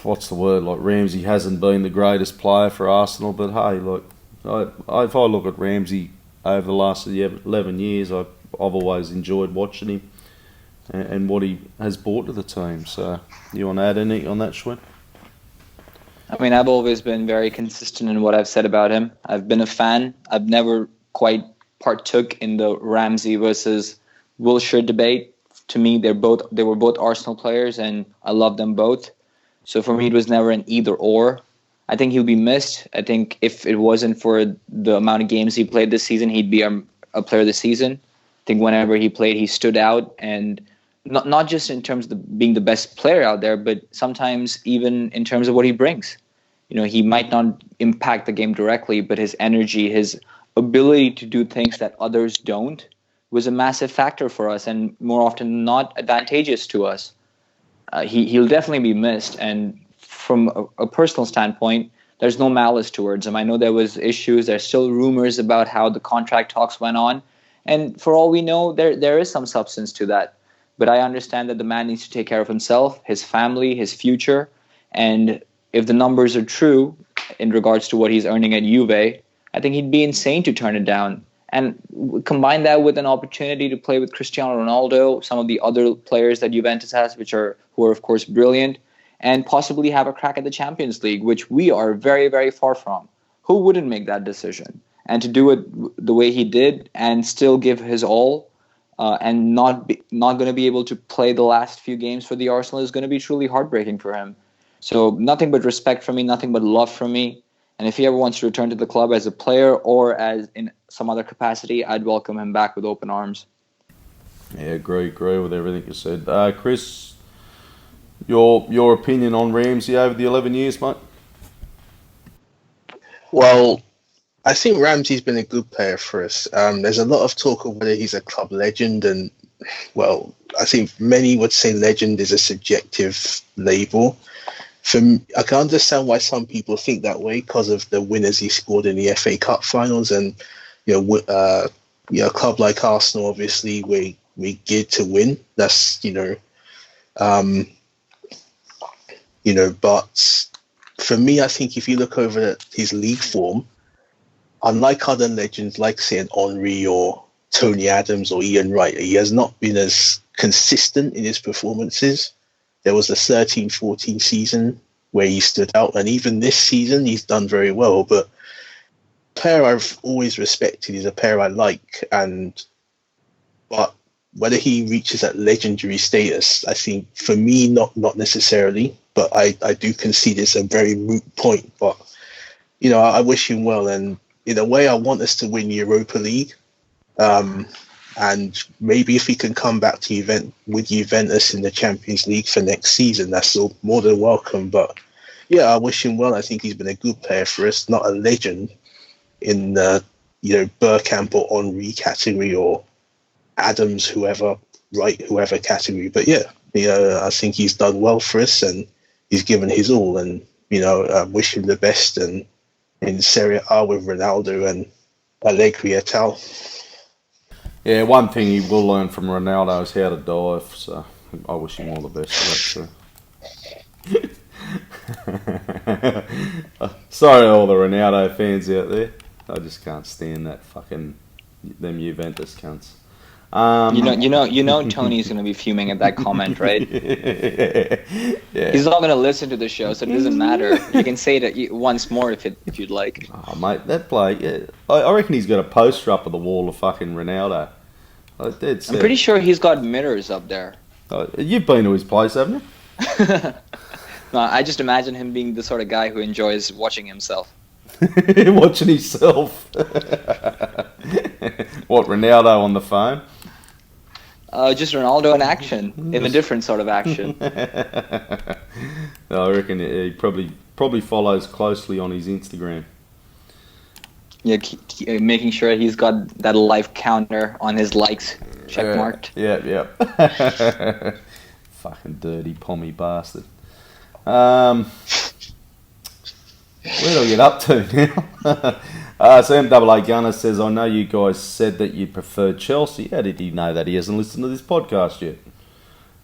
what's the word? Like, Ramsey hasn't been the greatest player for Arsenal, but hey, look, if I look at Ramsey over the last 11 years, I've always enjoyed watching him and what he has brought to the team. So, you want to add anything on that, Schwinn? I mean, I've always been very consistent in what I've said about him. I've been a fan. I've never quite partook in the Ramsey versus Wilshere debate. To me, they were both Arsenal players, and I love them both. So for me, it was never an either or. I think he'll be missed. I think if it wasn't for the amount of games he played this season, he'd be a player of the season. I think whenever he played, he stood out, and not just in terms of being the best player out there, but sometimes even in terms of what he brings. He might not impact the game directly, but his energy, his ability to do things that others don't, was a massive factor for us, and more often than not, advantageous to us. He'll definitely be missed, and from a personal standpoint, there's no malice towards him. I know there was issues. There's still rumors about how the contract talks went on, and for all we know, there is some substance to that. But I understand that the man needs to take care of himself, his family, his future, and if the numbers are true in regards to what he's earning at Juve, I think he'd be insane to turn it down. And combine that with an opportunity to play with Cristiano Ronaldo, some of the other players that Juventus has, who are of course brilliant, and possibly have a crack at the Champions League, which we are very, very far from. Who wouldn't make that decision? And to do it the way he did and still give his all, and not going to be able to play the last few games for the Arsenal is going to be truly heartbreaking for him. So nothing but respect from me, nothing but love from me. And if he ever wants to return to the club as a player or as in some other capacity, I'd welcome him back with open arms. Yeah, agree with everything you said. Chris, Your opinion on Ramsey over the 11 years, mate? Well, I think Ramsey's been a good player for us. There's a lot of talk of whether he's a club legend, and well, I think many would say legend is a subjective label. I can understand why some people think that way because of the winners he scored in the FA Cup finals, and a club like Arsenal, obviously, we geared to win. That's but for me, I think if you look over his league form, unlike other legends like, say, an Henry or Tony Adams or Ian Wright, he has not been as consistent in his performances. There was the 13-14 season where he stood out, and even this season he's done very well. But a player I've always respected, he's a player I like, but whether he reaches that legendary status, I think for me, not necessarily. But I do concede it's a very moot point. But I wish him well, and in a way, I want us to win Europa League. And maybe if he can come back to with Juventus in the Champions League for next season, that's still more than welcome. But yeah, I wish him well. I think he's been a good player for us, not a legend in the Bergkamp or Henry category or Adams, whoever category. But yeah, I think he's done well for us and he's given his all. And I wish him the best and in Serie A with Ronaldo and Allegri et al. Yeah, one thing he will learn from Ronaldo is how to dive, so I wish him all the best for that too. Sorry to all the Ronaldo fans out there. I just can't stand that fucking them Juventus cunts. Tony's going to be fuming at that comment, right? Yeah. He's not going to listen to the show, so it doesn't matter. You can say it once more if you'd like. Oh, mate, that play, yeah. I reckon he's got a poster up on the wall of fucking Ronaldo. I'm pretty sure he's got mirrors up there. You've been to his place, haven't you? No, I just imagine him being the sort of guy who enjoys watching himself. Watching himself. What, Ronaldo on the phone? Just Ronaldo in action, in a different sort of action. I reckon he probably follows closely on his Instagram. Yeah, making sure he's got that life counter on his likes checkmarked. Yeah. Fucking dirty pommy bastard. Where do I get up to now? Sam AA Gunner says, I know you guys said that you preferred Chelsea. How did he know that? He hasn't listened to this podcast yet.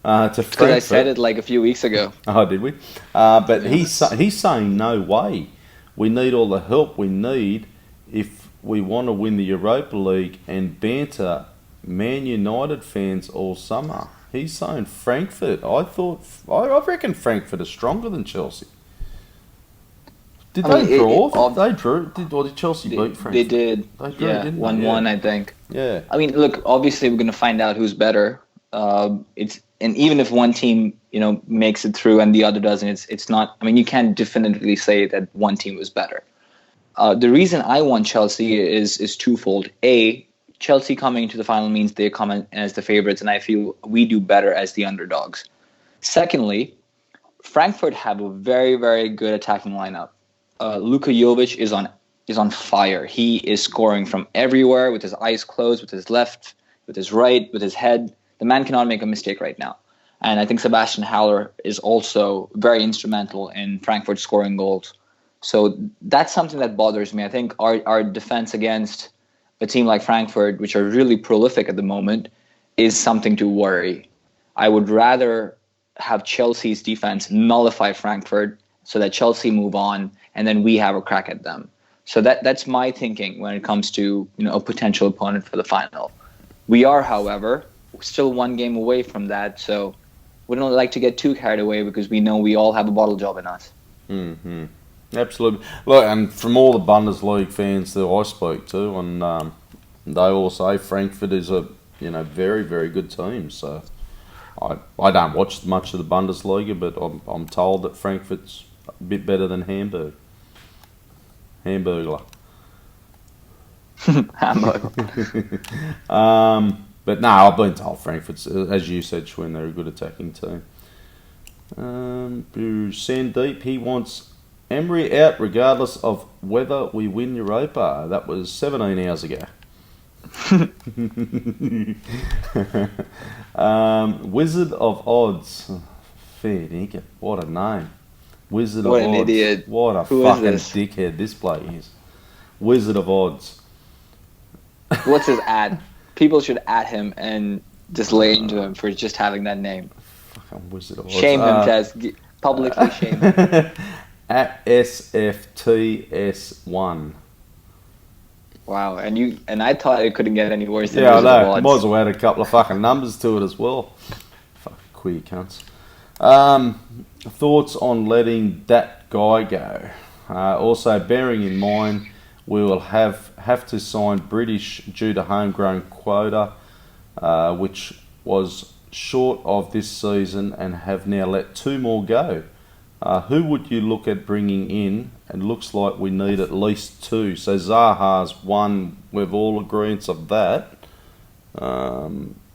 Because I said it like a few weeks ago. Oh, did we? But he's saying no way. We need all the help we need if we want to win the Europa League and banter Man United fans all summer. He's saying Frankfurt. I reckon Frankfurt is stronger than Chelsea. Did they draw? They drew. Did Chelsea beat Frankfurt? They did. They drew, didn't they? 1-1, I think. Yeah. I mean, look, obviously we're going to find out who's better. And even if one team, makes it through and the other doesn't, it's not. I mean, you can't definitively say that one team was better. The reason I want Chelsea is twofold. A, Chelsea coming to the final means they come in as the favorites, and I feel we do better as the underdogs. Secondly, Frankfurt have a very, very good attacking lineup. Luka Jovic is on fire. He is scoring from everywhere with his eyes closed, with his left, with his right, with his head. The man cannot make a mistake right now. And I think Sebastian Haller is also very instrumental in Frankfurt scoring goals. So that's something that bothers me. I think our defense against a team like Frankfurt, which are really prolific at the moment, is something to worry. I would rather have Chelsea's defense nullify Frankfurt so that Chelsea move on and then we have a crack at them. So that's my thinking when it comes to a potential opponent for the final. We are, however, still one game away from that, so we don't like to get too carried away because we know we all have a bottle job in us. Mm-hmm. Absolutely. Look, and from all the Bundesliga fans that I spoke to, and they all say Frankfurt is a very, very good team. So I don't watch much of the Bundesliga, but I'm told that Frankfurt's a bit better than Hamburg. Hamburglar. Hamburg. But no, I've been told Frankfurt's, as you said, Schwinn, they're a good attacking team. Sandeep, he wants Emery out regardless of whether we win Europa. That was 17 hours ago. Wizard of Odds. Fair dinkum. What a name. Wizard What of an Odds. idiot. What a Who is fucking this? dickhead this bloke is. Wizard of Odds. What's his ad? People should at him and just lay into him for just having that name. Fucking Wizard of Odds. Shame him, Tez. Publicly shame him. At SFTS1. Wow, and I thought it couldn't get any worse than Yeah, I Wizard of know. Odds. Might as well add a couple of fucking numbers to it as well. Fucking queer cunts. Thoughts on letting that guy go? Also, bearing in mind, we will have to sign British due to homegrown quota, which was short of this season, and have now let 2 more go. Who would you look at bringing in? And looks like we need at least 2. So Zaha's one. We've all agreed of that.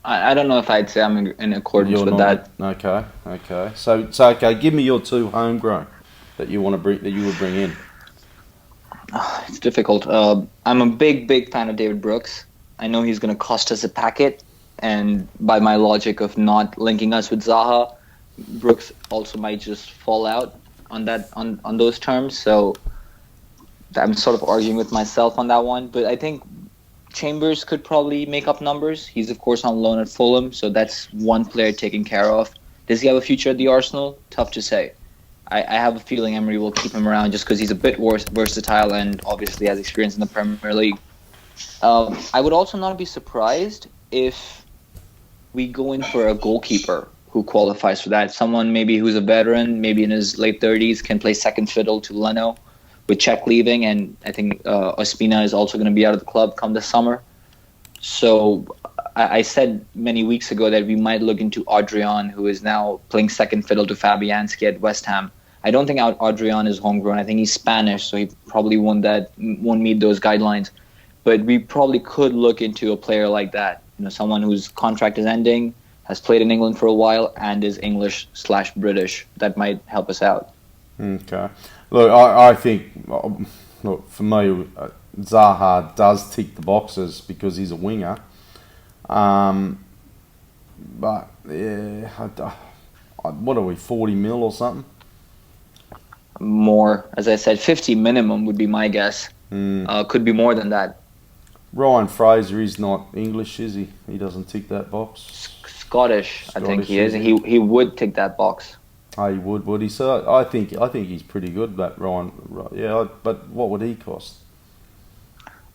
I don't know if I'd say I'm in accordance with that. Okay. So okay. Give me your 2 homegrown that you want to bring, that you would bring in. It's difficult. I'm a big fan of David Brooks. I know he's going to cost us a packet, and by my logic of not linking us with Zaha, Brooks also might just fall out on that on those terms. So I'm sort of arguing with myself on that one. But I think Chambers could probably make up numbers. He's of course on loan at Fulham, so that's one player taken care of. Does he have a future at the Arsenal? Tough to say. I have a feeling Emery will keep him around just because he's a bit versatile and obviously has experience in the Premier League. I would also not be surprised if we go in for a goalkeeper who qualifies for that. Someone maybe who's a veteran, maybe in his late 30s, can play second fiddle to Leno with Czech leaving, and I think Ospina is also going to be out of the club come the summer. So I said many weeks ago that we might look into Adrian, who is now playing second fiddle to Fabianski at West Ham. I don't think Adrian is homegrown. I think he's Spanish, so he probably won't meet those guidelines. But we probably could look into a player like that. Someone whose contract is ending, has played in England for a while, and is English/British. That might help us out. Okay. Look, I think, for me, Zaha does tick the boxes because he's a winger. But, yeah, what are we, 40 mil or something? More. As I said, 50 minimum would be my guess. Could be more than that. Ryan Fraser is not English, is he? He doesn't tick that box. Scottish, I think he is. And he would tick that box. Oh, he would he? So I think he's pretty good, that Ryan. Yeah, but what would he cost?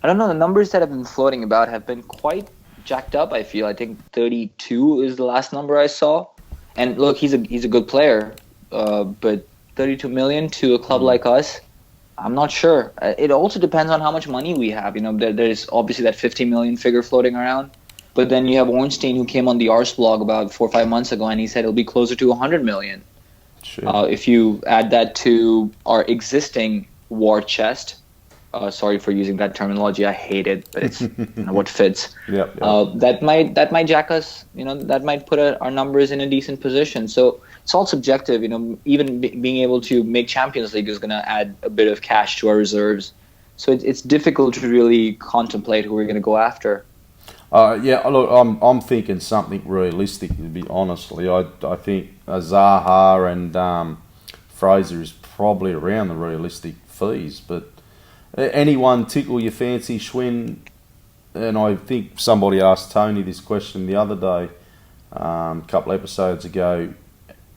I don't know. The numbers that have been floating about have been quite jacked up, I feel. I think 32 is the last number I saw. And look, he's a good player, but 32 million to a club like us, I'm not sure. It also depends on how much money we have. There's obviously that 50 million figure floating around. But then you have Ornstein, who came on the Ars blog about 4 or 5 months ago, and he said it'll be closer to 100 million. Sure. If you add that to our existing war chest, sorry for using that terminology, I hate it, but it's what fits. Yep. That might jack us. That might put our numbers in a decent position. So it's all subjective. Even being able to make Champions League is going to add a bit of cash to our reserves. So it's difficult to really contemplate who we're going to go after. Yeah, look, I'm thinking something realistic, to be honestly. I think Zaha and Fraser is probably around the realistic fees, but anyone tickle your fancy, Schwinn? And I think somebody asked Tony this question the other day, a couple episodes ago,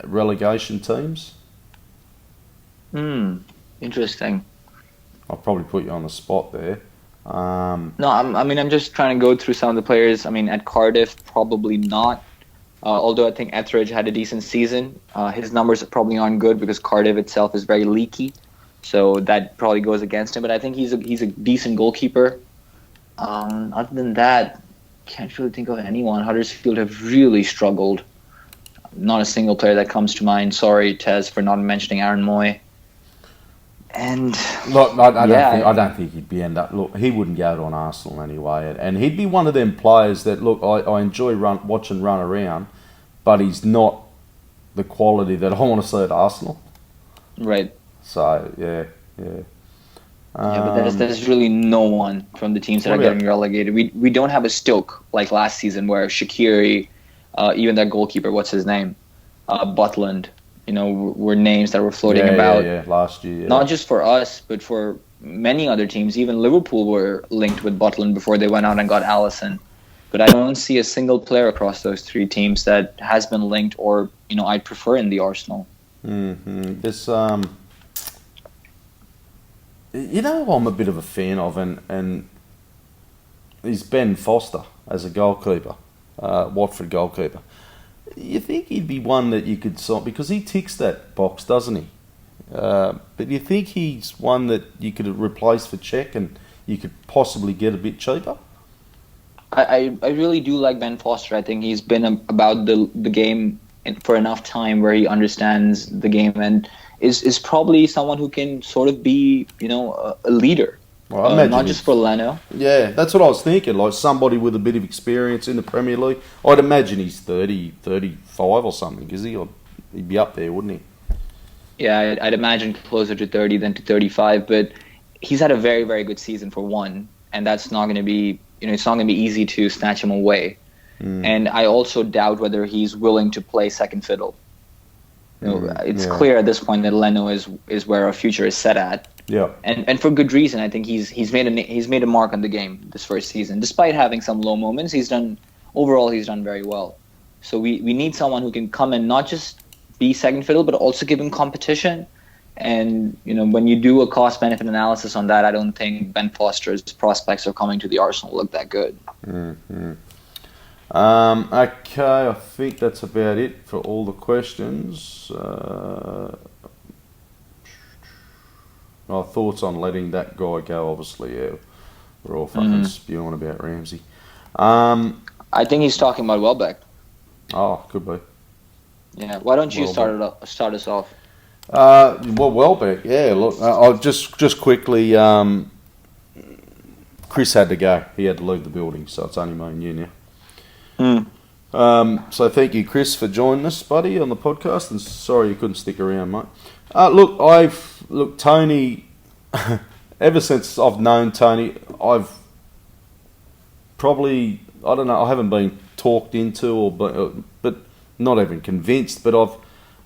relegation teams? Interesting. I'll probably put you on the spot there. No, I'm just trying to go through some of the players. At Cardiff, probably not. Although I think Etheridge had a decent season. His numbers probably aren't good because Cardiff itself is very leaky. So that probably goes against him. But I think he's a decent goalkeeper. Other than that, can't really think of anyone. Huddersfield have really struggled. Not a single player that comes to mind. Sorry, Tez, for not mentioning Aaron Moy. And look, I don't think he'd be he wouldn't go to an Arsenal anyway, and he'd be one of them players that I enjoy watching run around, but he's not the quality that I want to see at Arsenal. Right. So yeah. But there's really no one from the teams that are getting relegated. We don't have a Stoke like last season where Shaqiri, even that goalkeeper, what's his name, Butland, were names that were floating about. Yeah, last year. Yeah. Not just for us, but for many other teams. Even Liverpool were linked with Butland before they went out and got Alisson. But I don't see a single player across those three teams that has been linked or, I'd prefer in the Arsenal. Mm-hmm. There's, I'm a bit of a fan of, and is Ben Foster as a goalkeeper, Watford goalkeeper. You think he'd be one that you could sign, because he ticks that box, doesn't he? But you think he's one that you could replace for Czech and you could possibly get a bit cheaper? I really do like Ben Foster. I think he's been about the game for enough time where he understands the game and is probably someone who can sort of be, a leader. Well, not just for Leno. Yeah, that's what I was thinking. Like somebody with a bit of experience in the Premier League. I'd imagine he's 30, 35 or something, because he'd be up there, wouldn't he? Yeah, I'd imagine closer to 30 than to 35. But he's had a very, very good season for one, and that's not going to be, it's not going to be easy to snatch him away. And I also doubt whether he's willing to play second fiddle. It's clear at this point that Leno is where our future is set at. Yeah, and for good reason. I think he's made a mark on the game this first season, despite having some low moments. He's done very well. So we need someone who can come and not just be second fiddle, but also give him competition. And when you do a cost benefit analysis on that, I don't think Ben Foster's prospects of coming to the Arsenal look that good. Mm-hmm. Okay, I think that's about it for all the questions. My thoughts on letting that guy go, obviously, yeah. We're all fucking spewing about Ramsey. I think he's talking about Welbeck. Oh, could be. Yeah, why don't you start us off? Welbeck, yeah. Look, I'll just quickly. Chris had to go. He had to leave the building, so it's only me and you now. So thank you, Chris, for joining us, buddy, on the podcast. And sorry you couldn't stick around, mate. Look, Tony. Ever since I've known Tony, I've probably, I don't know, I haven't been talked into but not even convinced. But I've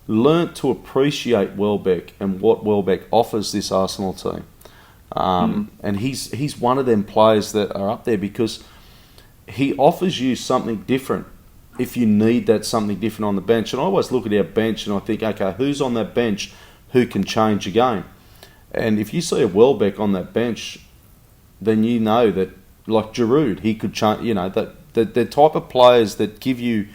learnt to appreciate Welbeck and what Welbeck offers this Arsenal team. And he's one of them players that are up there because he offers you something different if you need that something different on the bench. And I always look at our bench and I think, okay, who's on that bench who can change a game? And if you see a Welbeck on that bench, then you know that, like Giroud, he could change, that the type of players that give you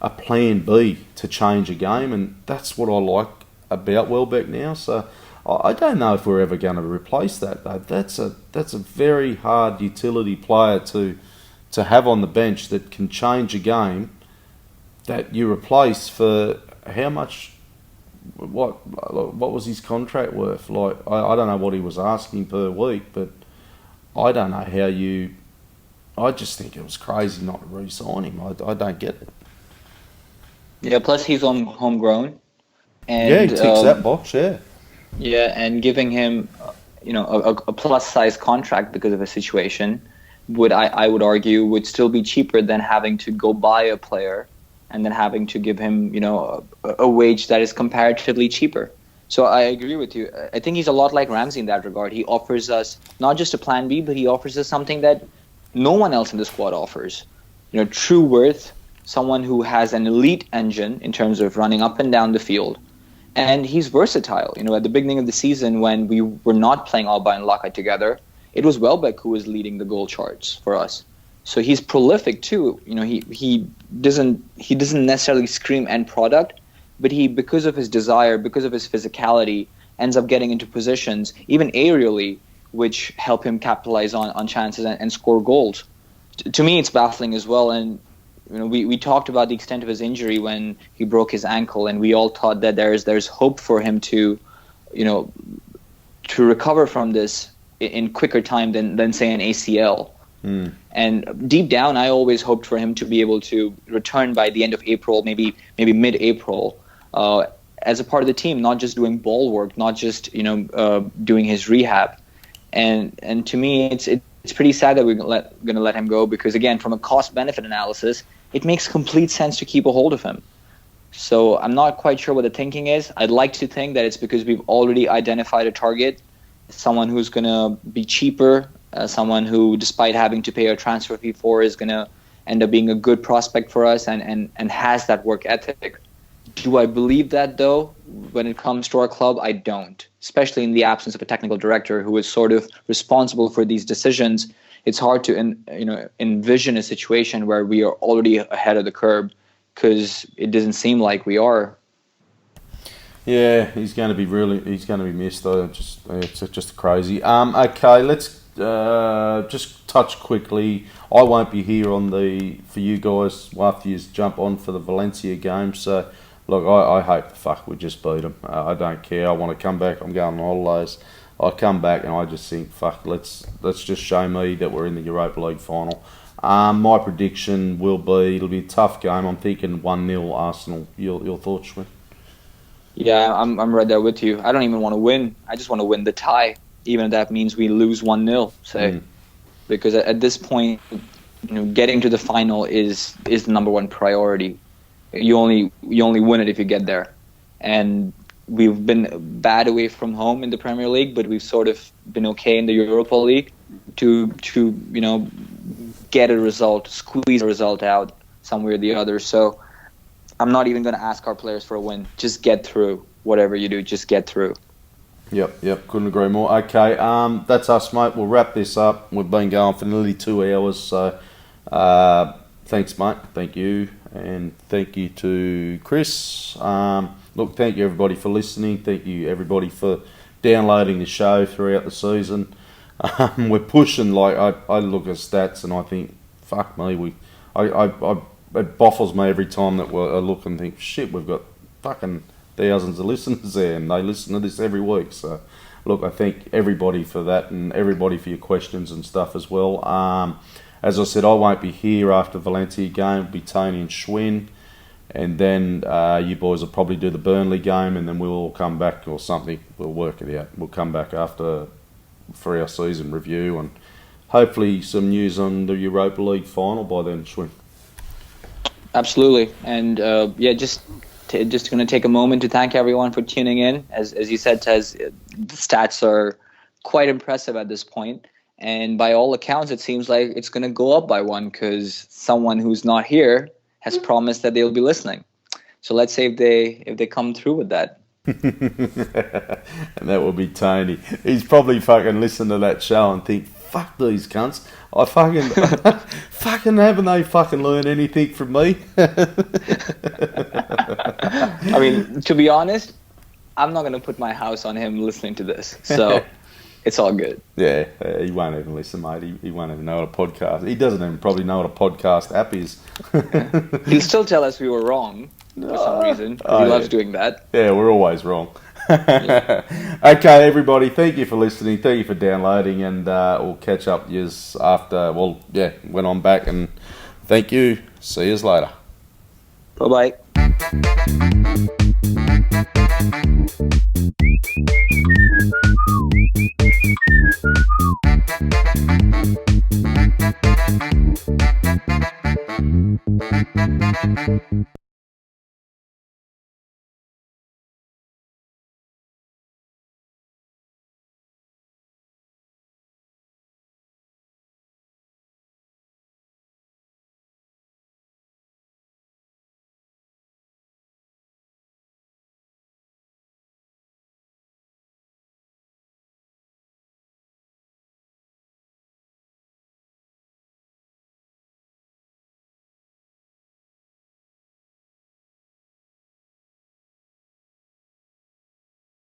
a plan B to change a game, and that's what I like about Welbeck now. So I don't know if we're ever going to replace that, though. That's a very hard utility player to have on the bench that can change a game that you replace for how much. What was his contract worth? Like I don't know what he was asking per week, but I don't know how you. I just think it was crazy not to re-sign him. I don't get it. Yeah, plus he's homegrown, and yeah, he ticks that box. Yeah. Yeah, and giving him, a plus-size contract because of a situation I would argue would still be cheaper than having to go buy a player and then having to give him, a wage that is comparatively cheaper. So I agree with you. I think he's a lot like Ramsey in that regard. He offers us not just a plan B, but he offers us something that no one else in the squad offers. True worth, someone who has an elite engine in terms of running up and down the field. And he's versatile. At the beginning of the season when we were not playing Alba and Laka together, it was Welbeck who was leading the goal charts for us. So he's prolific too. He doesn't necessarily scream end product, but he, because of his desire, because of his physicality, ends up getting into positions, even aerially, which help him capitalize on chances and score goals. To me, it's baffling as well. And we talked about the extent of his injury when he broke his ankle, and we all thought that there's hope for him to recover from this in quicker time than say an ACL. And deep down, I always hoped for him to be able to return by the end of April, maybe mid-April, as a part of the team, not just doing ball work, not just doing his rehab. And to me, it's pretty sad that we're going to let him go, because again, from a cost benefit analysis, it makes complete sense to keep a hold of him. So I'm not quite sure what the thinking is. I'd like to think that it's because we've already identified a target, someone who's going to be cheaper, someone who, despite having to pay a transfer fee for, is going to end up being a good prospect for us and has that work ethic. Do I believe that, though? When it comes to our club, I don't. Especially in the absence of a technical director who is sort of responsible for these decisions. It's hard to envision a situation where we are already ahead of the curve, because it doesn't seem like we are. Yeah, he's going to be missed though. It's just crazy. Okay, let's just touch quickly. I won't be here for you guys after you jump on for the Valencia game. So, look, I hope the fuck we just beat them. I don't care. I want to come back. I'm going on holidays. I come back and I just think, fuck, let's just show me that we're in the Europa League final. My prediction will be it'll be a tough game. I'm thinking 1-0 Arsenal. Your thoughts, Schwinn? Yeah, I'm right there with you. I don't even want to win. I just want to win the tie, even if that means we lose 1-0. Because at this point, getting to the final is the number one priority. You only win it if you get there, and we've been bad away from home in the Premier League, but we've sort of been okay in the Europa League to get a result, squeeze a result out somewhere or the other. So I'm not even going to ask our players for a win. Just get through. Whatever you do, just get through. Yep. Couldn't agree more. Okay, that's us, mate. We'll wrap this up. We've been going for nearly 2 hours. So thanks, mate. Thank you. And thank you to Chris. Look, thank you, everybody, for listening. Thank you, everybody, for downloading the show throughout the season. We're pushing, like, I look at stats and I think, fuck me, it baffles me every time that I look and think, shit, we've got fucking thousands of listeners there and they listen to this every week. So, look, I thank everybody for that and everybody for your questions and stuff as well. As I said, I won't be here after Valencia game. It'll be Tony and Schwinn. And then you boys will probably do the Burnley game and then we'll all come back or something. We'll work it out. We'll come back after for our season review and hopefully some news on the Europa League final by then, Schwinn. Absolutely. And just going to take a moment to thank everyone for tuning in. As you said, Tez, the stats are quite impressive at this point. And by all accounts, it seems like it's going to go up by one because someone who's not here has promised that they'll be listening. So let's say if they come through with that. And that will be Tony. He's probably fucking listened to that show and think, fuck these cunts. I fucking haven't they fucking learned anything from me? I mean, to be honest, I'm not going to put my house on him listening to this. So it's all good. Yeah, he won't even listen, mate. He won't even know what a podcast. He doesn't even probably know what a podcast app is. He'll still tell us we were wrong for some reason. He loves doing that. Yeah, we're always wrong. Okay, everybody, thank you for listening. Thank you for downloading, and we'll catch up yous after. Well, yeah, when I'm back, and thank you. See yous later. Bye bye.